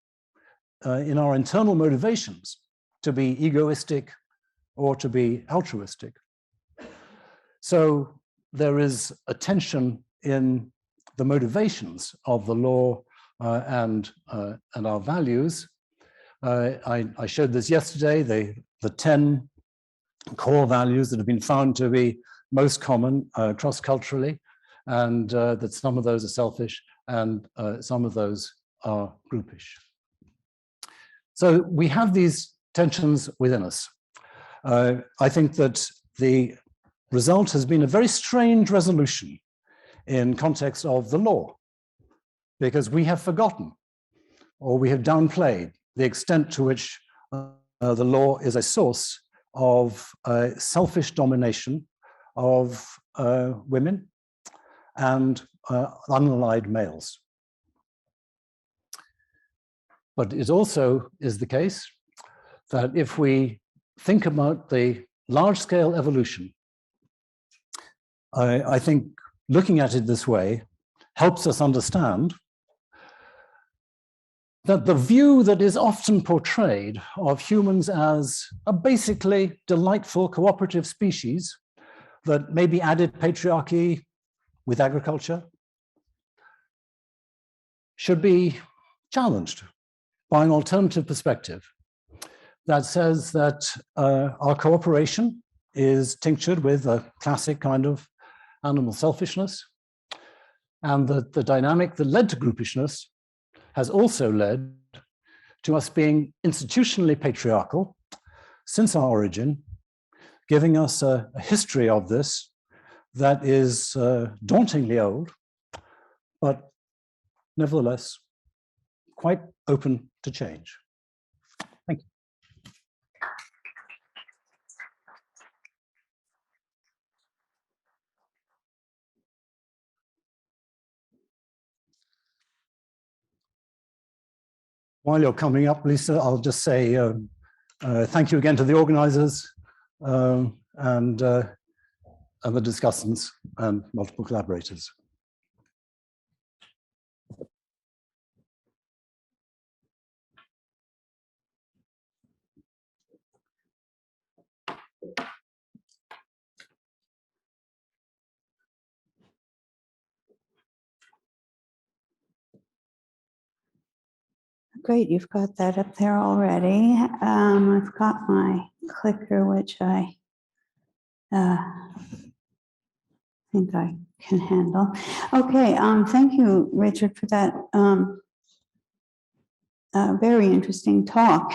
in our internal motivations to be egoistic or to be altruistic. So there is a tension in the motivations of the law and our values. I showed this yesterday, the 10 core values that have been found to be most common cross-culturally, and that some of those are selfish and some of those are groupish. So we have these tensions within us. I think that the result has been a very strange resolution in context of the law, because we have forgotten or we have downplayed the extent to which the law is a source of selfish domination of women and unallied males. But it also is the case that if we think about the large-scale evolution. I think looking at it this way helps us understand that the view that is often portrayed of humans as a basically delightful cooperative species that maybe added patriarchy with agriculture should be challenged by an alternative perspective that says that our cooperation is tinctured with a classic kind of animal selfishness, and that the dynamic that led to groupishness has also led to us being institutionally patriarchal since our origin, giving us a history of this that is dauntingly old, but nevertheless quite open to change. Thank you. While you're coming up, Lisa, I'll just say thank you again to the organizers and the discussants and multiple collaborators. Great, you've got that up there already. I've got my clicker, which I think I can handle. Okay, thank you, Richard, for that very interesting talk.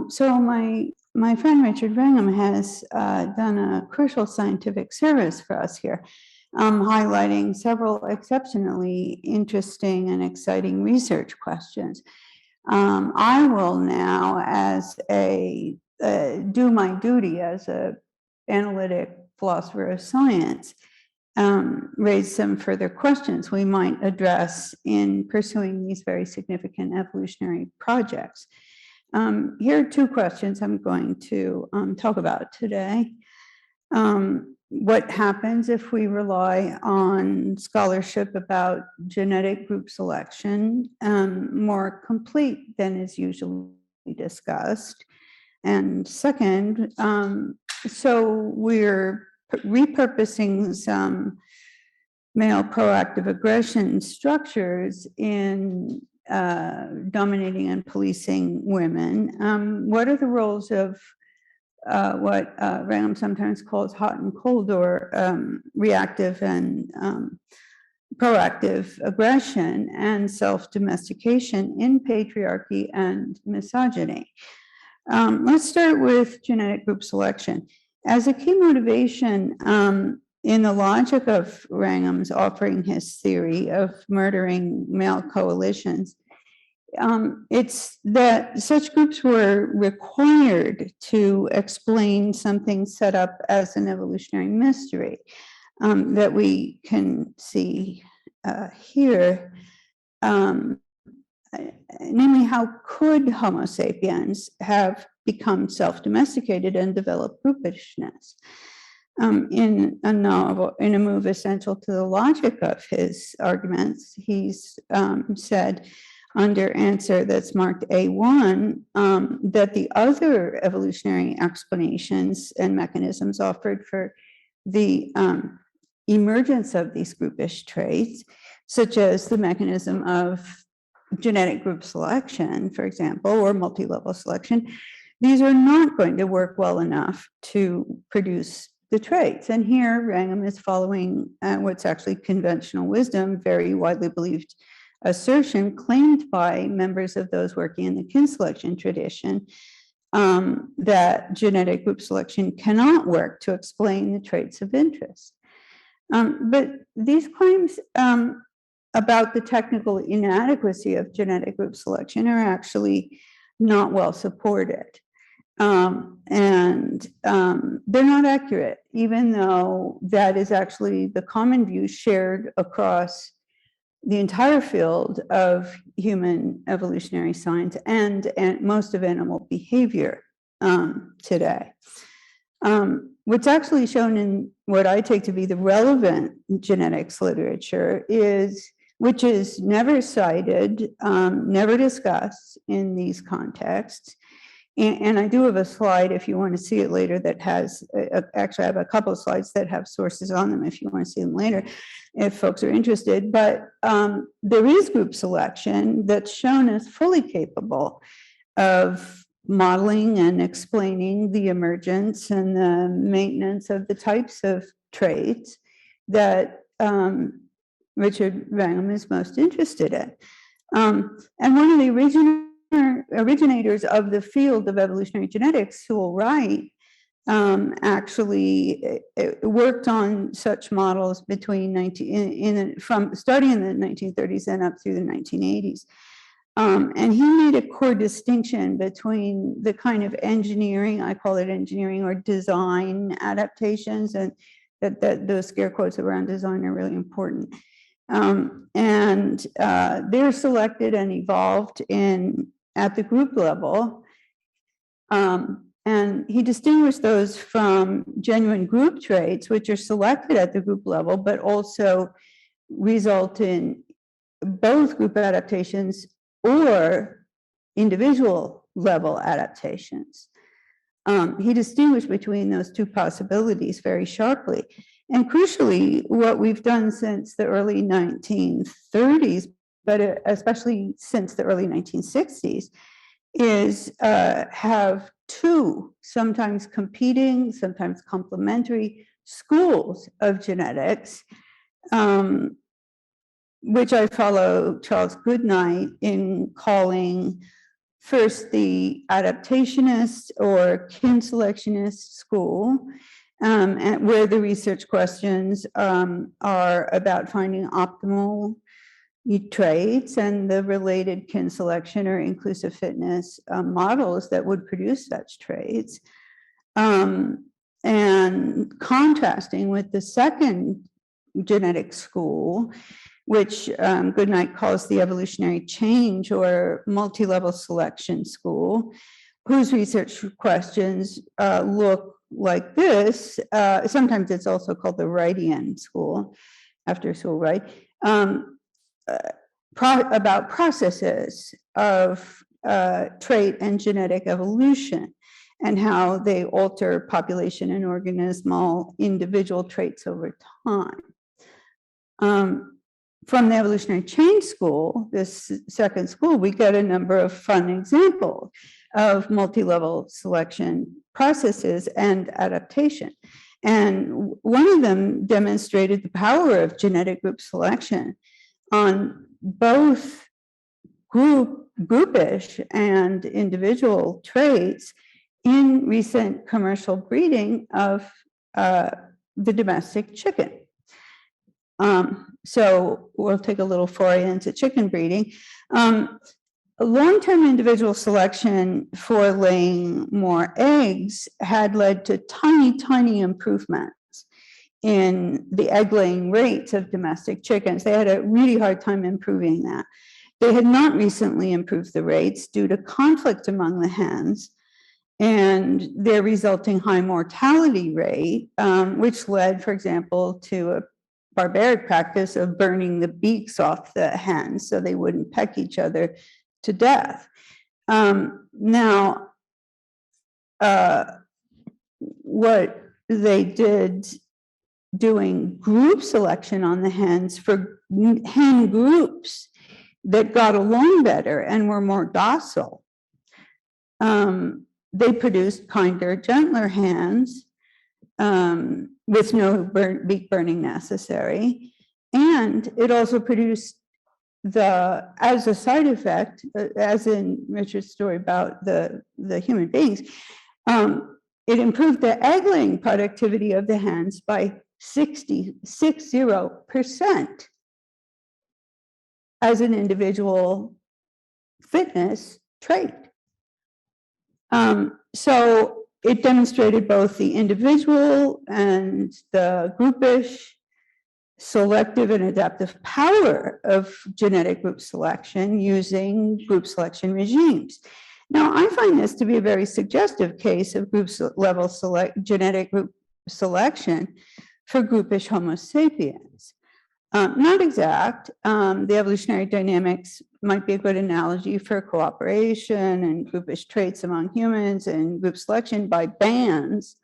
So my friend Richard Wrangham has done a crucial scientific service for us here, highlighting several exceptionally interesting and exciting research questions. I will now, as do my duty as a analytic philosopher of science, raise some further questions we might address in pursuing these very significant evolutionary projects. Here are two questions I'm going to talk about today. What happens if we rely on scholarship about genetic group selection, more complete than is usually discussed? And second, so we're repurposing some male proactive aggression structures in dominating and policing women. What are the roles of what Wrangham sometimes calls hot and cold, or reactive and proactive aggression and self-domestication in patriarchy and misogyny? Let's start with genetic group selection. As a key motivation in the logic of Wrangham's offering his theory of murdering male coalitions, it's that such groups were required to explain something set up as an evolutionary mystery that we can see here. Namely, how could Homo sapiens have become self-domesticated and develop groupishness? In a move essential to the logic of his arguments, he's said, under answer that's marked A1, that the other evolutionary explanations and mechanisms offered for the emergence of these groupish traits, such as the mechanism of genetic group selection, for example, or multi-level selection, these are not going to work well enough to produce the traits. And here, Wrangham is following what's actually conventional wisdom, very widely believed assertion claimed by members of those working in the kin selection tradition, that genetic group selection cannot work to explain the traits of interest. But these claims about the technical inadequacy of genetic group selection are actually not well supported. And they're not accurate, even though that is actually the common view shared across the entire field of human evolutionary science and most of animal behavior today. What's actually shown in what I take to be the relevant genetics literature which is never cited, never discussed in these contexts. And I do have a slide, if you want to see it later, that has, actually I have a couple of slides that have sources on them if you want to see them later, if folks are interested. But there is group selection that's shown as fully capable of modeling and explaining the emergence and the maintenance of the types of traits that Richard Wrangham is most interested in. And one of the originators of the field of evolutionary genetics, Sewell Wright, actually worked on such models between starting in the 1930s and up through the 1980s. And he made a core distinction between the kind of engineering, I call it engineering or design adaptations, and that those scare quotes around design are really important. They're selected and evolved at the group level. And he distinguished those from genuine group traits, which are selected at the group level, but also result in both group adaptations or individual level adaptations. He distinguished between those two possibilities very sharply. And crucially, what we've done since the early 1930s, but especially since the early 1960s, is have two, sometimes competing, sometimes complementary schools of genetics, which I follow Charles Goodnight in calling first the adaptationist or kin selectionist school, and where the research questions are about finding optimal traits and the related kin selection or inclusive fitness models that would produce such traits, and contrasting with the second genetic school, which Goodnight calls the evolutionary change or multi-level selection school, whose research questions look like this. Sometimes it's also called the Wrightian school, after Sewell Wright, about processes of trait and genetic evolution and how they alter population and organismal individual traits over time. From the evolutionary change school, this second school, we get a number of fun examples of multi-level selection processes and adaptation. And one of them demonstrated the power of genetic group selection on both groupish and individual traits in recent commercial breeding of the domestic chicken. So we'll take a little foray into chicken breeding. Long-term individual selection for laying more eggs had led to tiny, tiny improvements in the egg-laying rates of domestic chickens. They had a really hard time improving that. They had not recently improved the rates due to conflict among the hens and their resulting high mortality rate, which led, for example, to a barbaric practice of burning the beaks off the hens so they wouldn't peck each other to death. Now, what they did doing group selection on the hens for hen groups that got along better and were more docile, they produced kinder, gentler hens with no beak burning necessary. And it also produced as a side effect, as in Richard's story about the human beings, it improved the egg laying productivity of the hens by 60% as an individual fitness trait. So it demonstrated both the individual and the groupish selective and adaptive power of genetic group selection using group selection regimes. Now, I find this to be a very suggestive case of level genetic group selection for groupish Homo sapiens. Not exact. The evolutionary dynamics might be a good analogy for cooperation and groupish traits among humans and group selection by bands,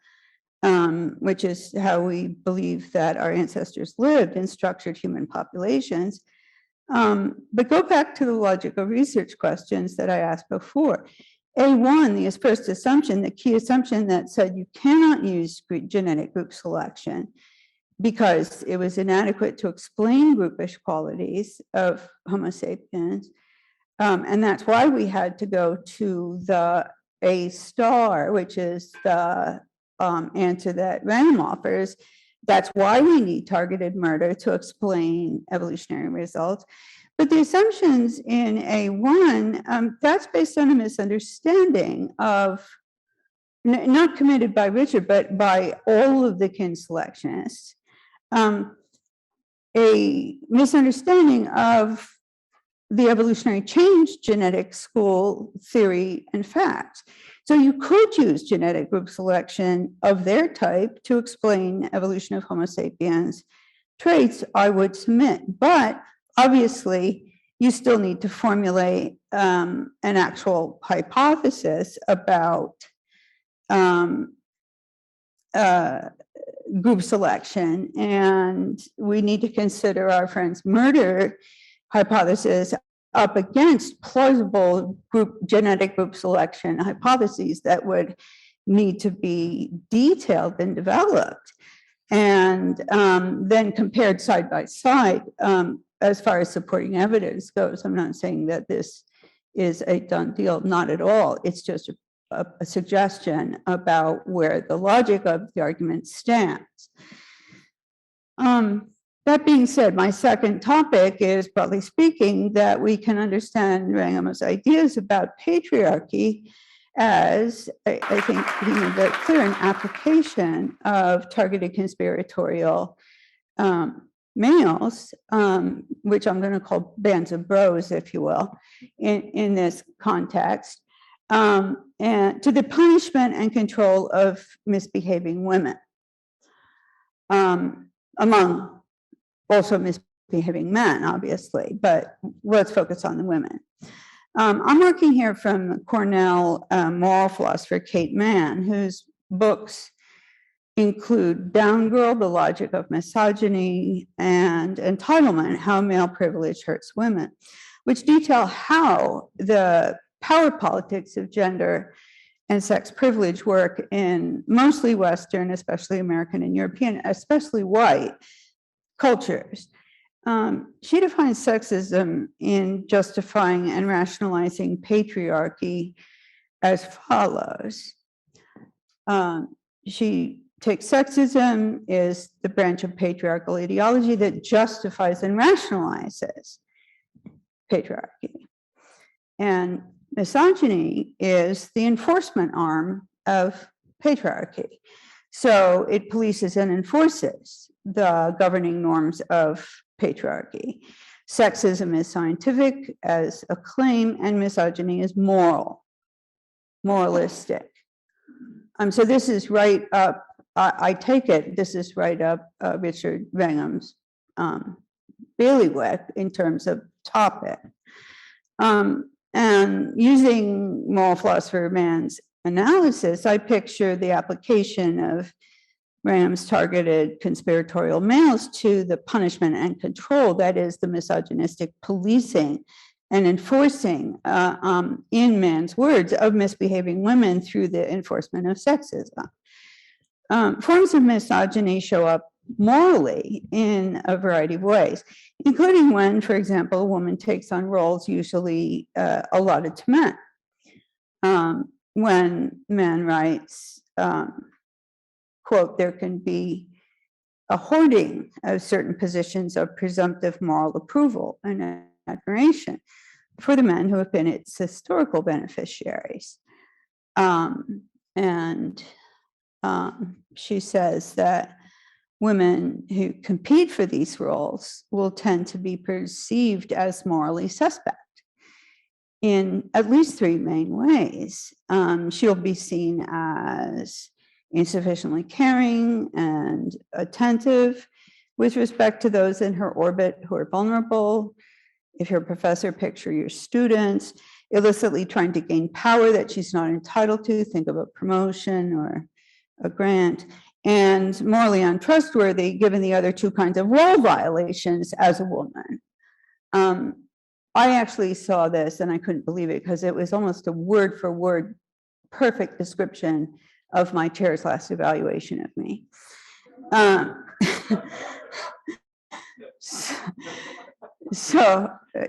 which is how we believe that our ancestors lived in structured human populations. But go back to the logical research questions that I asked before. A1, the first assumption, the key assumption that said you cannot use genetic group selection because it was inadequate to explain groupish qualities of Homo sapiens. And that's why we had to go to the A star, which is the answer that Wrangham offers. That's why we need targeted murder to explain evolutionary results. But the assumptions in A1, that's based on a misunderstanding of, not committed by Richard, but by all of the kin selectionists, a misunderstanding of the evolutionary change genetic school theory and facts. So you could use genetic group selection of their type to explain evolution of Homo sapiens traits, I would submit. But obviously, you still need to formulate an actual hypothesis about group selection. And we need to consider our friend's murder hypothesis up against plausible genetic group selection hypotheses that would need to be detailed and developed, and then compared side by side as far as supporting evidence goes. I'm not saying that this is a done deal, not at all. It's just a suggestion about where the logic of the argument stands. That being said, my second topic is, broadly speaking, that we can understand Wrangham's ideas about patriarchy as, I think, being very clear, an application of targeted conspiratorial males, which I'm going to call bands of bros, if you will, in this context, and to the punishment and control of misbehaving women, among also misbehaving men, obviously, but let's focus on the women. I'm working here from Cornell moral philosopher Kate Mann, whose books include Down Girl, The Logic of Misogyny, and Entitlement, How Male Privilege Hurts Women, which detail how the power politics of gender and sex privilege work in mostly Western, especially American and European, especially white cultures. She defines sexism in justifying and rationalizing patriarchy as follows. She takes sexism is the branch of patriarchal ideology that justifies and rationalizes patriarchy. And misogyny is the enforcement arm of patriarchy. So it polices and enforces the governing norms of patriarchy. Sexism is scientific as a claim, and misogyny is moral, moralistic. So this is right up, I take it, this is right up Richard Wrangham's bailiwick in terms of topic. And using moral philosopher Mann's analysis, I picture the application of Wrangham's targeted conspiratorial males to the punishment and control, that is the misogynistic policing and enforcing, in Mann's words, of misbehaving women through the enforcement of sexism. Forms of misogyny show up morally in a variety of ways, including when, for example, a woman takes on roles usually allotted to men. When Mann writes, quote, there can be a hoarding of certain positions of presumptive moral approval and admiration for the men who have been its historical beneficiaries. She says that women who compete for these roles will tend to be perceived as morally suspect. in at least three main ways. She'll be seen as insufficiently caring and attentive with respect to those in her orbit who are vulnerable. If you're a professor, picture your students, illicitly trying to gain power that she's not entitled to, think of a promotion or a grant, and morally untrustworthy given the other two kinds of role violations as a woman. I actually saw this and I couldn't believe it because it was almost a word for word perfect description of my chair's last evaluation of me.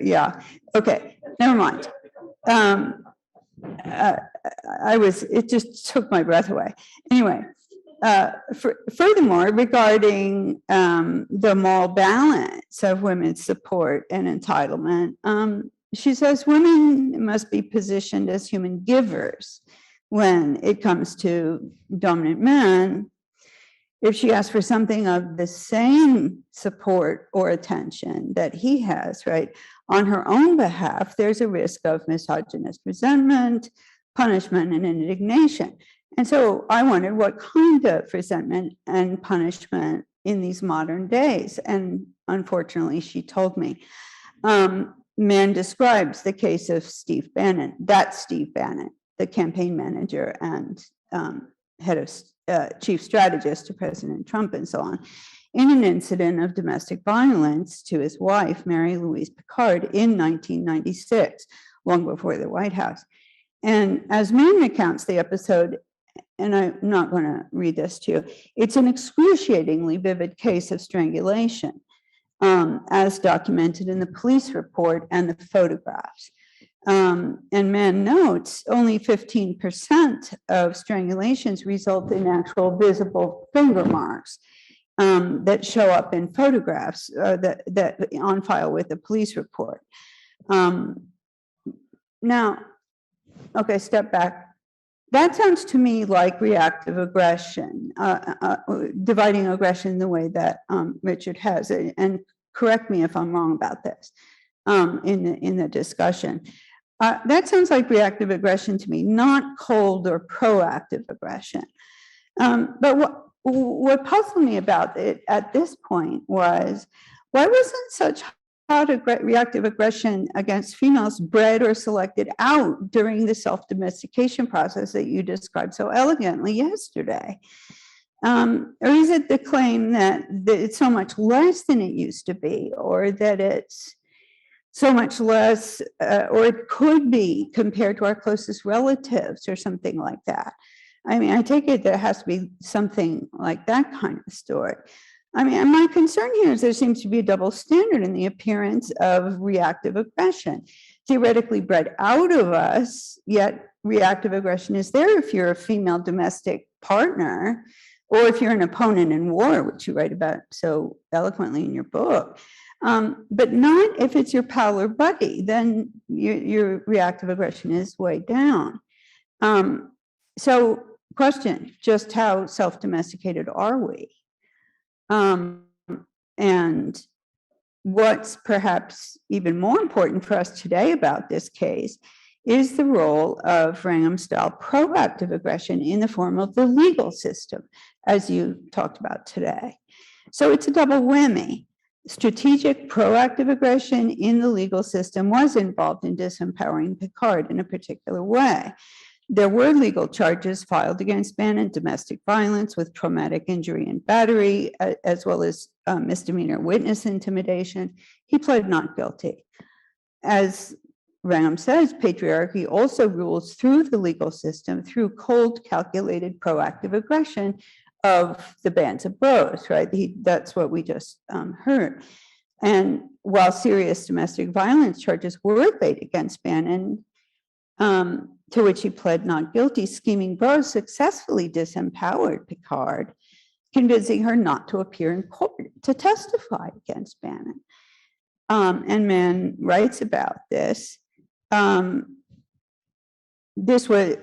Yeah, okay, never mind. It just took my breath away. Anyway, furthermore, regarding the moral balance of women's support and entitlement, she says women must be positioned as human givers when it comes to dominant men. If she asks for something of the same support or attention that he has, right, on her own behalf, there's a risk of misogynist resentment, punishment, and indignation. And so I wondered what kind of resentment and punishment in these modern days. And unfortunately, she told me. Mann describes the case of Steve Bannon, that's Steve Bannon, the campaign manager and head of chief strategist to President Trump and so on, in an incident of domestic violence to his wife, Mary Louise Picard, in 1996, long before the White House. And as Mann recounts the episode, and I'm not going to read this to you, it's an excruciatingly vivid case of strangulation, as documented in the police report and the photographs. And Mann notes only 15% of strangulations result in actual visible finger marks that show up in photographs that on file with the police report. Now, okay, step back. That sounds to me like reactive aggression, dividing aggression the way that Richard has it. And correct me if I'm wrong about this in the discussion. That sounds like reactive aggression to me, not cold or proactive aggression. But what puzzled me about it at this point was, why wasn't such hot reactive aggression against females bred or selected out during the self-domestication process that you described so elegantly yesterday? Or is it the claim that it's so much less than it used to be, or that it's so much less, or it could be compared to our closest relatives or something like that? I mean, I take it there has to be something like that kind of story. I mean, and my concern here is there seems to be a double standard in the appearance of reactive aggression, theoretically bred out of us, yet reactive aggression is there if you're a female domestic partner, or if you're an opponent in war, which you write about so eloquently in your book. But not if it's your pal or buddy, then your reactive aggression is way down. So question, just how self-domesticated are we? And what's perhaps even more important for us today about this case is the role of Wrangham-style proactive aggression in the form of the legal system, as you talked about today. So it's a double whammy. Strategic proactive aggression in the legal system was involved in disempowering Picard in a particular way. There were legal charges filed against Bannon, domestic violence with traumatic injury and battery, as well as misdemeanor witness intimidation. He pled not guilty. As Wrangham says, patriarchy also rules through the legal system through cold, calculated, proactive aggression of the bands of bros, right? That's what we just heard. And while serious domestic violence charges were laid against Bannon, to which he pled not guilty, scheming bros successfully disempowered Picard, convincing her not to appear in court to testify against Bannon. And Mann writes about this. This was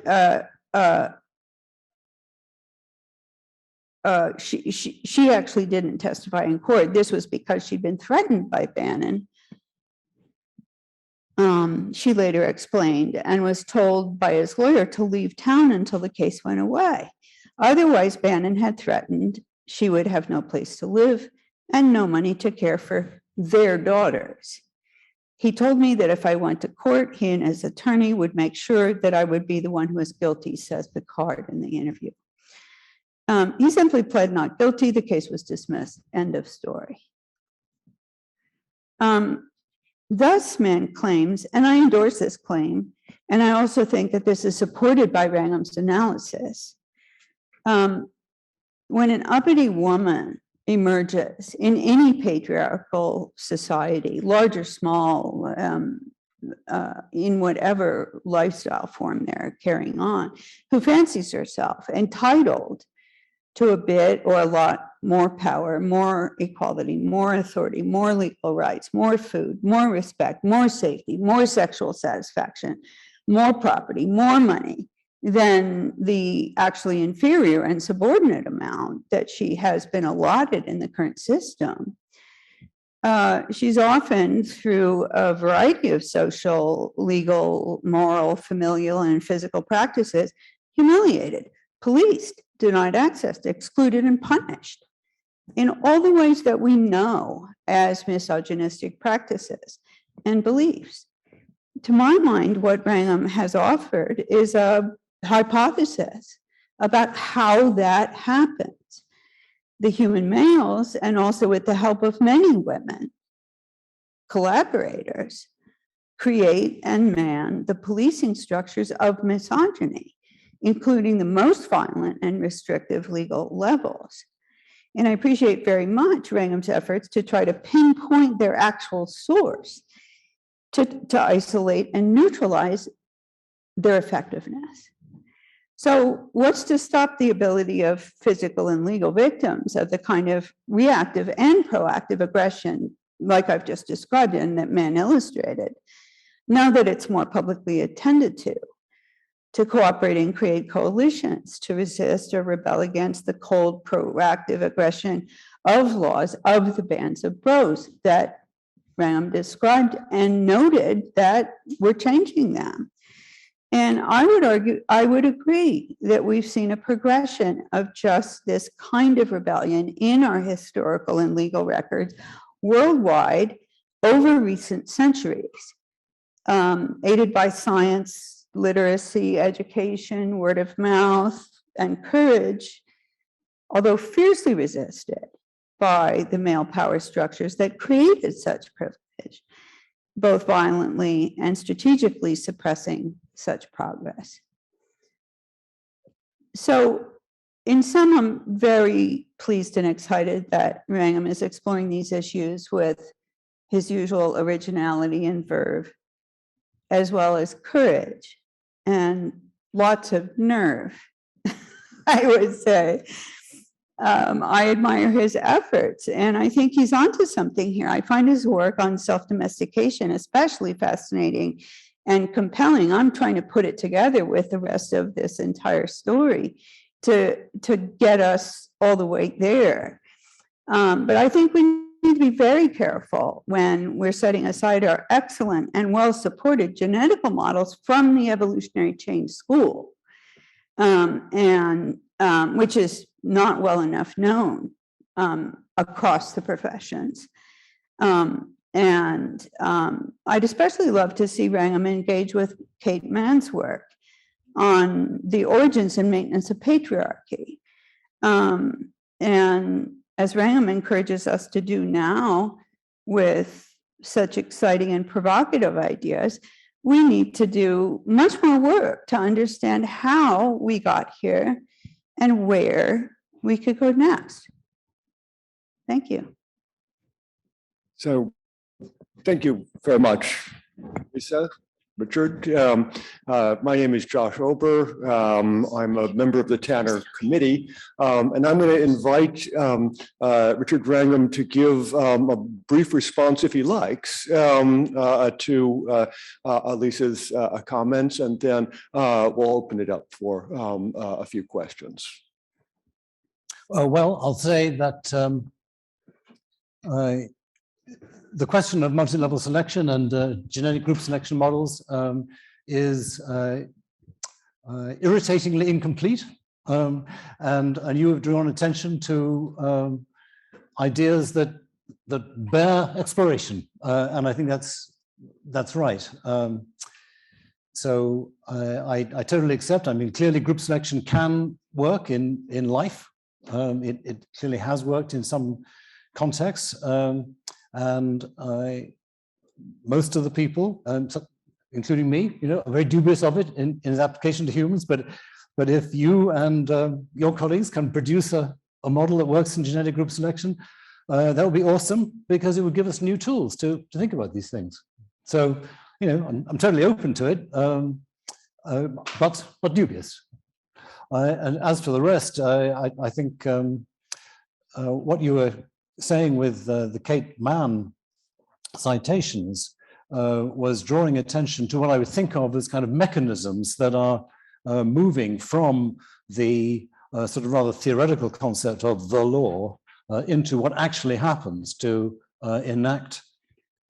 she actually didn't testify in court. This was because she'd been threatened by Bannon. she later explained, and was told by his lawyer to leave town until the case went away. Otherwise, Bannon had threatened she would have no place to live and no money to care for their daughters. He told me that if I went to court, he and his attorney would make sure that I would be the one who was guilty, says Picard in the interview. He simply pled not guilty. The case was dismissed. End of story. Thus, Mann claims, and I endorse this claim, and I also think that this is supported by Wrangham's analysis. When an uppity woman emerges in any patriarchal society, large or small, in whatever lifestyle form they're carrying on, who fancies herself entitled to a bit or a lot more power, more equality, more authority, more legal rights, more food, more respect, more safety, more sexual satisfaction, more property, more money than the actually inferior and subordinate amount that she has been allotted in the current system. She's often, through a variety of social, legal, moral, familial, and physical practices, humiliated, policed, denied access, excluded, and punished in all the ways that we know as misogynistic practices and beliefs. To my mind, what Wrangham has offered is a hypothesis about how that happens. The human males, and also with the help of many women, collaborators, create and man the policing structures of misogyny, including the most violent and restrictive legal levels. And I appreciate very much Wrangham's efforts to try to pinpoint their actual source, to isolate and neutralize their effectiveness. So what's to stop the ability of physical and legal victims of the kind of reactive and proactive aggression, like I've just described and that Mann illustrated, now that it's more publicly attended to cooperate and create coalitions to resist or rebel against the cold, proactive aggression of laws of the bands of bros that Wrangham described and noted that we're changing them. And I would argue, I would agree that we've seen a progression of just this kind of rebellion in our historical and legal records worldwide over recent centuries, aided by science, literacy, education, word of mouth, and courage, although fiercely resisted by the male power structures that created such privilege, both violently and strategically suppressing such progress. So in sum, I'm very pleased and excited that Wrangham is exploring these issues with his usual originality and verve, as well as courage and lots of nerve, I would say. I admire his efforts, and I think he's onto something here. I find his work on self-domestication especially fascinating and compelling. I'm trying to put it together with the rest of this entire story to get us all the way there. But I think we need to be very careful when we're setting aside our excellent and well-supported genetical models from the evolutionary change school, which is not well enough known across the professions. I'd especially love to see Wrangham engage with Kate Mann's work on the origins and maintenance of patriarchy. And as Wrangham encourages us to do now with such exciting and provocative ideas, we need to do much more work to understand how we got here and where we could go next. Thank you. So, thank you very much, Lisa, Richard. My name is Josh Ober. I'm a member of the Tanner Committee, and I'm going to invite Richard Wrangham to give a brief response, if he likes, to Lisa's comments, and then we'll open it up for a few questions. Well, I'll say that the question of multi-level selection and genetic group selection models is irritatingly incomplete. And you have drawn attention to ideas that bear exploration, and I think that's right. So I totally accept. I mean, clearly, group selection can work in life. It clearly has worked in some contexts, and most of the people, including me, are very dubious of it in its application to humans. But if you and your colleagues can produce a model that works in genetic group selection, that would be awesome, because it would give us new tools to think about these things. So, I'm totally open to it, but dubious. And as for the rest, I think what you were saying with the Kate Mann citations was drawing attention to what I would think of as kind of mechanisms that are moving from the sort of rather theoretical concept of the law into what actually happens to enact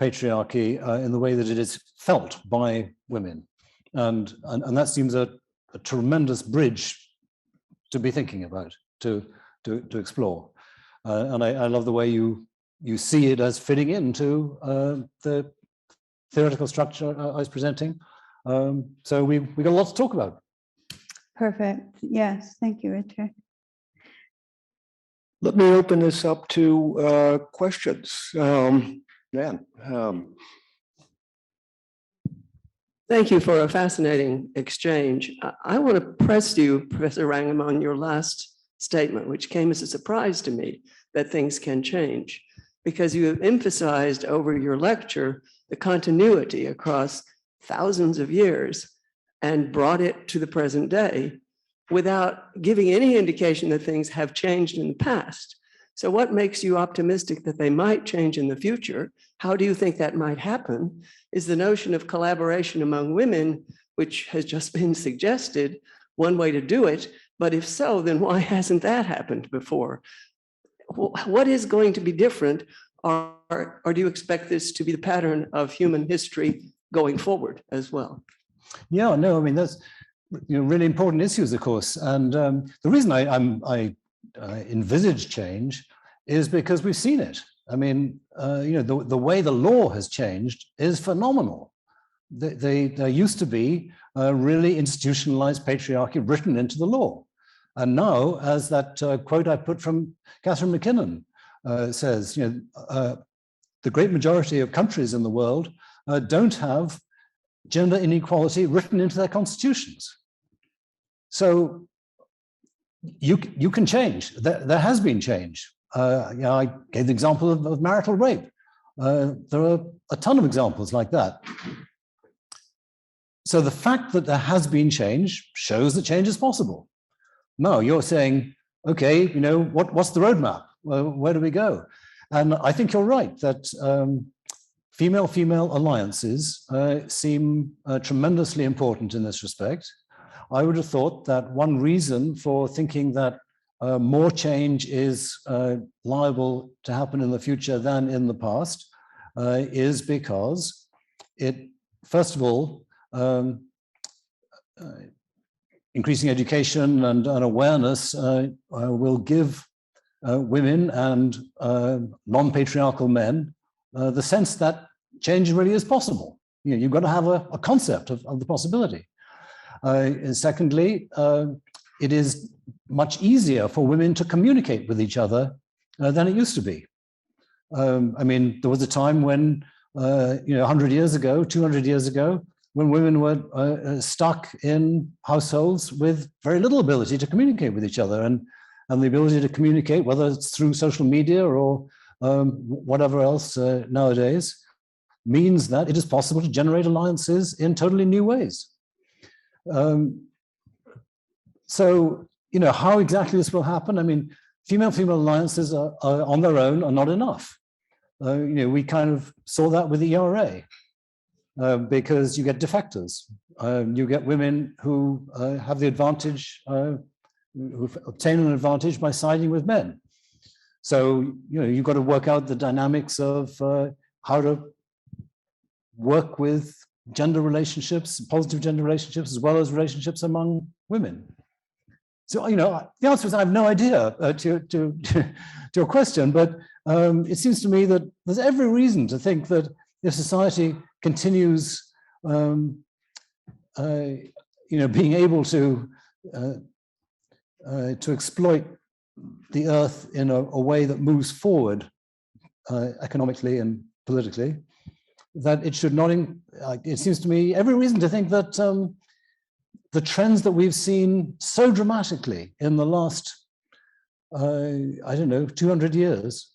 patriarchy in the way that it is felt by women. And that seems a tremendous bridge to be thinking about, to explore. And I love the way you see it as fitting into the theoretical structure I was presenting. So we got a lot to talk about. Perfect. Yes. Thank you, Richard. Let me open this up to questions. Dan. Thank you for a fascinating exchange. I want to press you, Professor Wrangham, on your last statement, which came as a surprise to me, that things can change, because you have emphasized over your lecture the continuity across thousands of years and brought it to the present day without giving any indication that things have changed in the past. So what makes you optimistic that they might change in the future? How do you think that might happen? Is the notion of collaboration among women, which has just been suggested, one way to do it? But if so, then why hasn't that happened before? What is going to be different? Or do you expect this to be the pattern of human history going forward as well? Yeah, no, I mean, that's really important issues, of course. And the reason I envisage change is because we've seen it. I mean, the way the law has changed is phenomenal. There used to be a really institutionalized patriarchy written into the law. And now, as that quote I put from Catherine McKinnon says, the great majority of countries in the world don't have gender inequality written into their constitutions. So you can change. There has been change. I gave the example of marital rape. There are a ton of examples like that. So the fact that there has been change shows that change is possible. Now you're saying, okay, what's the roadmap? Where do we go? And I think you're right that female-female alliances seem tremendously important in this respect. I would have thought that one reason for thinking that more change is liable to happen in the future than in the past is because it, first of all, increasing education and awareness will give women and non-patriarchal men the sense that change really is possible. You've got to have a concept of the possibility. And secondly, it is much easier for women to communicate with each other than it used to be. I mean, there was a time when, 100 years ago, 200 years ago, when women were stuck in households with very little ability to communicate with each other, and the ability to communicate, whether it's through social media or whatever else nowadays, means that it is possible to generate alliances in totally new ways. So, how exactly this will happen? I mean, female-female alliances are on their own are not enough. We kind of saw that with the ERA, because you get defectors. You get women who have the advantage, who obtain an advantage by siding with men. So, you've got to work out the dynamics of how to work with gender relationships, positive gender relationships, as well as relationships among women. So, the answer is I have no idea to your question, but it seems to me that there's every reason to think that if society continues, being able to exploit the earth in a way that moves forward economically and politically, that it should not, it seems to me, every reason to think that the trends that we've seen so dramatically in the last, 200 years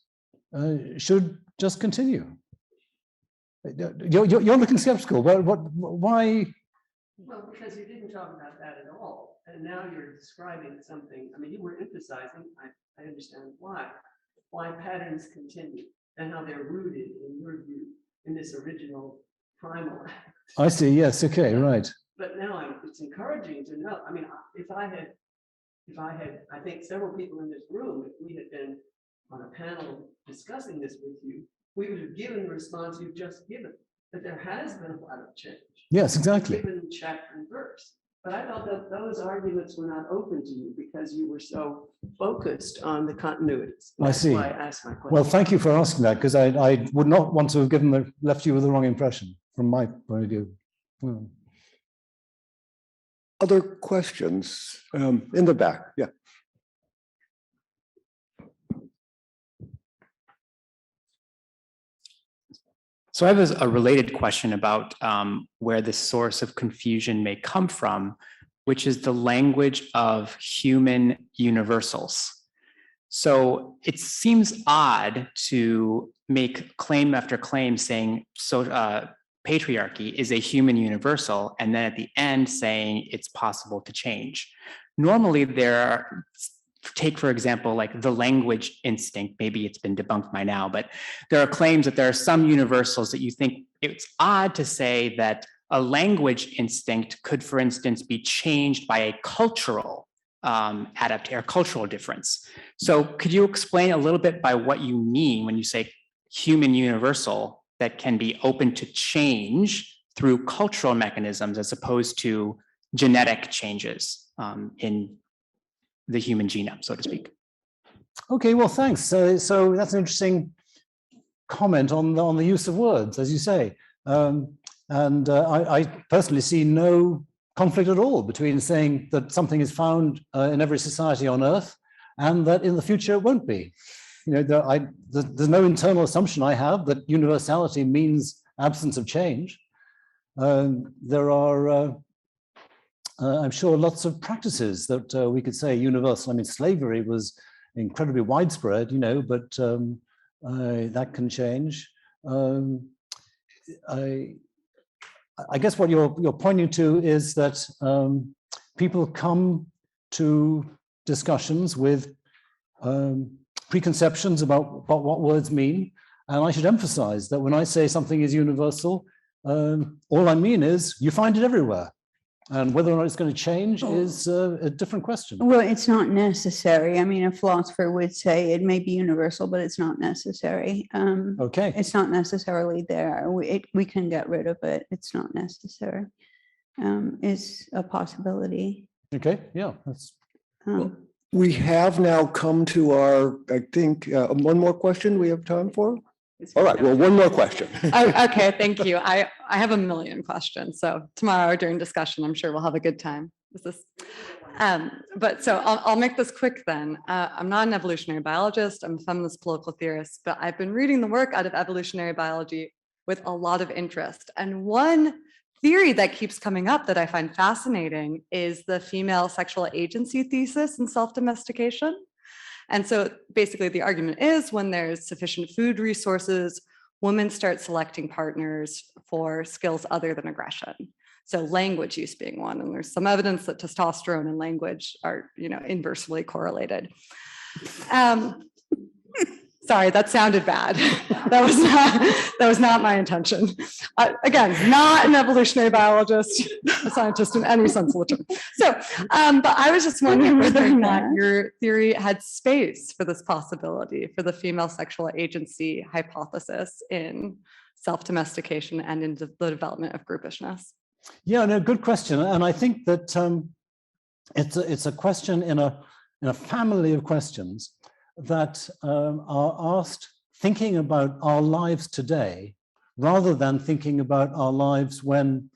should just continue. You're looking skeptical. Why? Well, because you didn't talk about that at all. And now you're describing something. I mean, you were emphasizing, I understand why patterns continue and how they're rooted, in your view, in this original primal act. I see. Yes. Okay. Right. But now it's encouraging to know. I mean, if I had, I think several people in this room, if we had been on a panel discussing this with you, we would have given the response you've just given, that there has been a lot of change. Yes, exactly. Given chapter and verse. But I felt that those arguments were not open to you because you were so focused on the continuities. I see. That's why I asked my question. Well, thank you for asking that, because I would not want to have left you with the wrong impression from my point of view. Other questions in the back? Yeah. So I have a related question about where the source of confusion may come from, which is the language of human universals. So it seems odd to make claim after claim saying patriarchy is a human universal, and then at the end saying it's possible to change. Normally take, for example, like the language instinct, maybe it's been debunked by now, but there are claims that there are some universals that you think it's odd to say that a language instinct could, for instance, be changed by a cultural adaptation or cultural difference. So could you explain a little bit by what you mean when you say human universal that can be open to change through cultural mechanisms as opposed to genetic changes in the human genome, so to speak? Okay, well, thanks. So that's an interesting comment on the use of words, as you say. I personally see no conflict at all between saying that something is found in every society on Earth and that in the future it won't be. There's no internal assumption I have that universality means absence of change. There are, I'm sure, lots of practices that we could say universal. I mean, slavery was incredibly widespread, but that can change. I guess what you're pointing to is that people come to discussions with preconceptions about what words mean. And I should emphasize that when I say something is universal, all I mean is you find it everywhere. And whether or not it's going to change is a different question. Well, it's not necessary. I mean, a philosopher would say it may be universal, but it's not necessary. Okay. It's not necessarily there. We can get rid of it. It's not necessary. It's a possibility. Okay, yeah. That's... We have now come to our, I think, one more question we have time for. All right, well, one more question. Okay, thank you. I have a million questions. So tomorrow during discussion, I'm sure we'll have a good time. But so I'll make this quick then. I'm not an evolutionary biologist. I'm a feminist political theorist, but I've been reading the work out of evolutionary biology with a lot of interest. And one theory that keeps coming up that I find fascinating is the female sexual agency thesis in self-domestication. And so basically the argument is when there's sufficient food resources, women start selecting partners for skills other than aggression. So language use being one, and there's some evidence that testosterone and language are, inversely correlated. So Sorry, that sounded bad. That was not my intention. Again, not an evolutionary biologist, a scientist in any sense of the term. So, but I was just wondering whether or not your theory had space for this possibility, for the female sexual agency hypothesis in self-domestication and in the development of groupishness. Yeah, no, good question. And I think that it's a question in a family of questions that are asked thinking about our lives today, rather than thinking about our lives when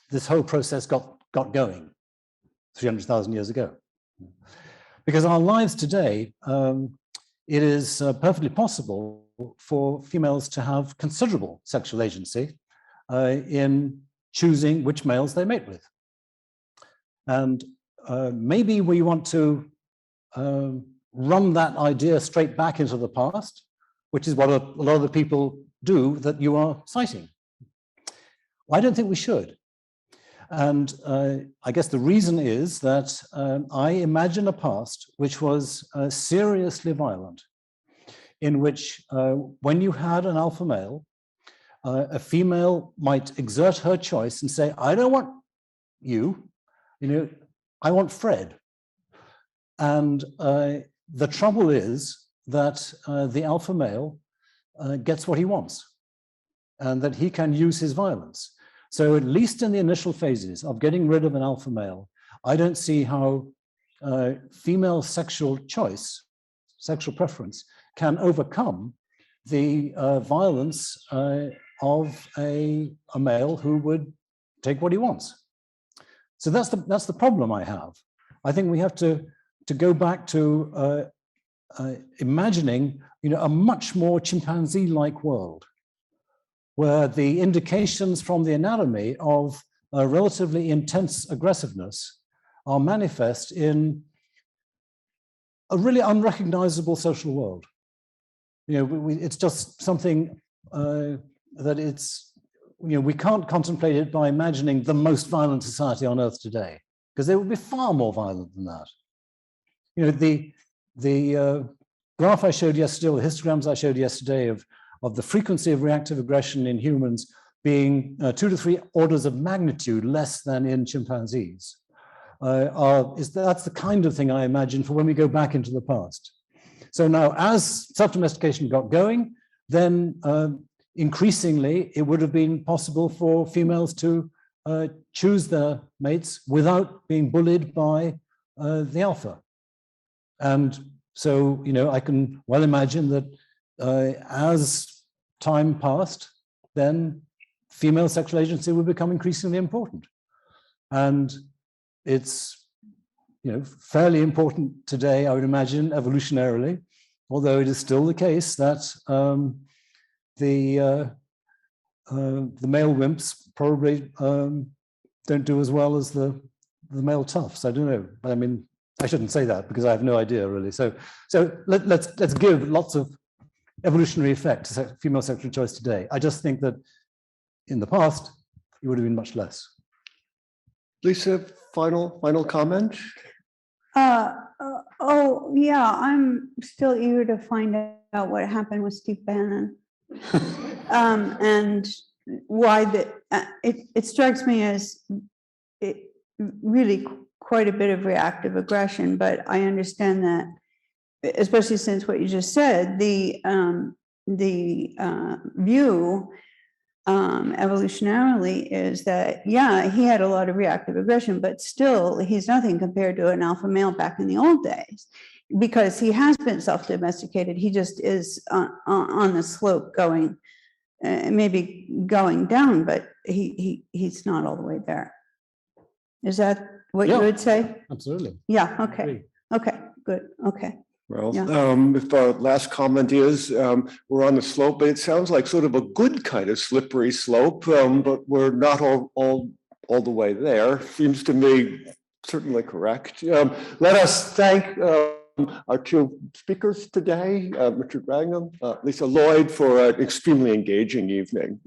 this whole process got going 300,000 years ago. Because our lives today, it is perfectly possible for females to have considerable sexual agency in choosing which males they mate with. And maybe we want to run that idea straight back into the past, which is what a lot of the people do that you are citing. I don't think we should. And I guess the reason is that I imagine a past which was seriously violent, in which when you had an alpha male, a female might exert her choice and say, I don't want you, I want Fred. And the trouble is that the alpha male gets what he wants, and that he can use his violence. So at least in the initial phases of getting rid of an alpha male, I don't see how female sexual choice, sexual preference, can overcome the violence of a male who would take what he wants. So that's the problem I have. I think we have to go back to imagining, a much more chimpanzee-like world, where the indications from the anatomy of a relatively intense aggressiveness are manifest in a really unrecognizable social world. It's just something that it's, we can't contemplate it by imagining the most violent society on earth today, because they would be far more violent than that. The graph I showed yesterday, or the histograms I showed yesterday of the frequency of reactive aggression in humans being 2 to 3 orders of magnitude less than in chimpanzees, that's the kind of thing I imagine for when we go back into the past. So now, as self-domestication got going, then increasingly it would have been possible for females to choose their mates without being bullied by the alpha. And so, I can well imagine that as time passed, then female sexual agency would become increasingly important. And it's, fairly important today, I would imagine, evolutionarily, although it is still the case that the male wimps probably don't do as well as the male toughs. I don't know, but I mean, I shouldn't say that because I have no idea really. So let's give lots of evolutionary effect to female sexual choice today. I just think that in the past, it would have been much less. Lisa, final comment? Oh, yeah, I'm still eager to find out what happened with Steve Bannon. And why it strikes me as really quite a bit of reactive aggression, but I understand that, especially since what you just said, the view evolutionarily is that, yeah, he had a lot of reactive aggression, but still he's nothing compared to an alpha male back in the old days, because he has been self-domesticated. He just is on the slope going, maybe going down, but he's not all the way there. Is that what you would say? Absolutely. Yeah, okay. Okay, good, okay. Well, Yeah. if our last comment is we're on the slope, but it sounds like sort of a good kind of slippery slope, but we're not all the way there. Seems to me certainly correct. Let us thank our two speakers today, Richard Wrangham, Lisa Lloyd, for an extremely engaging evening.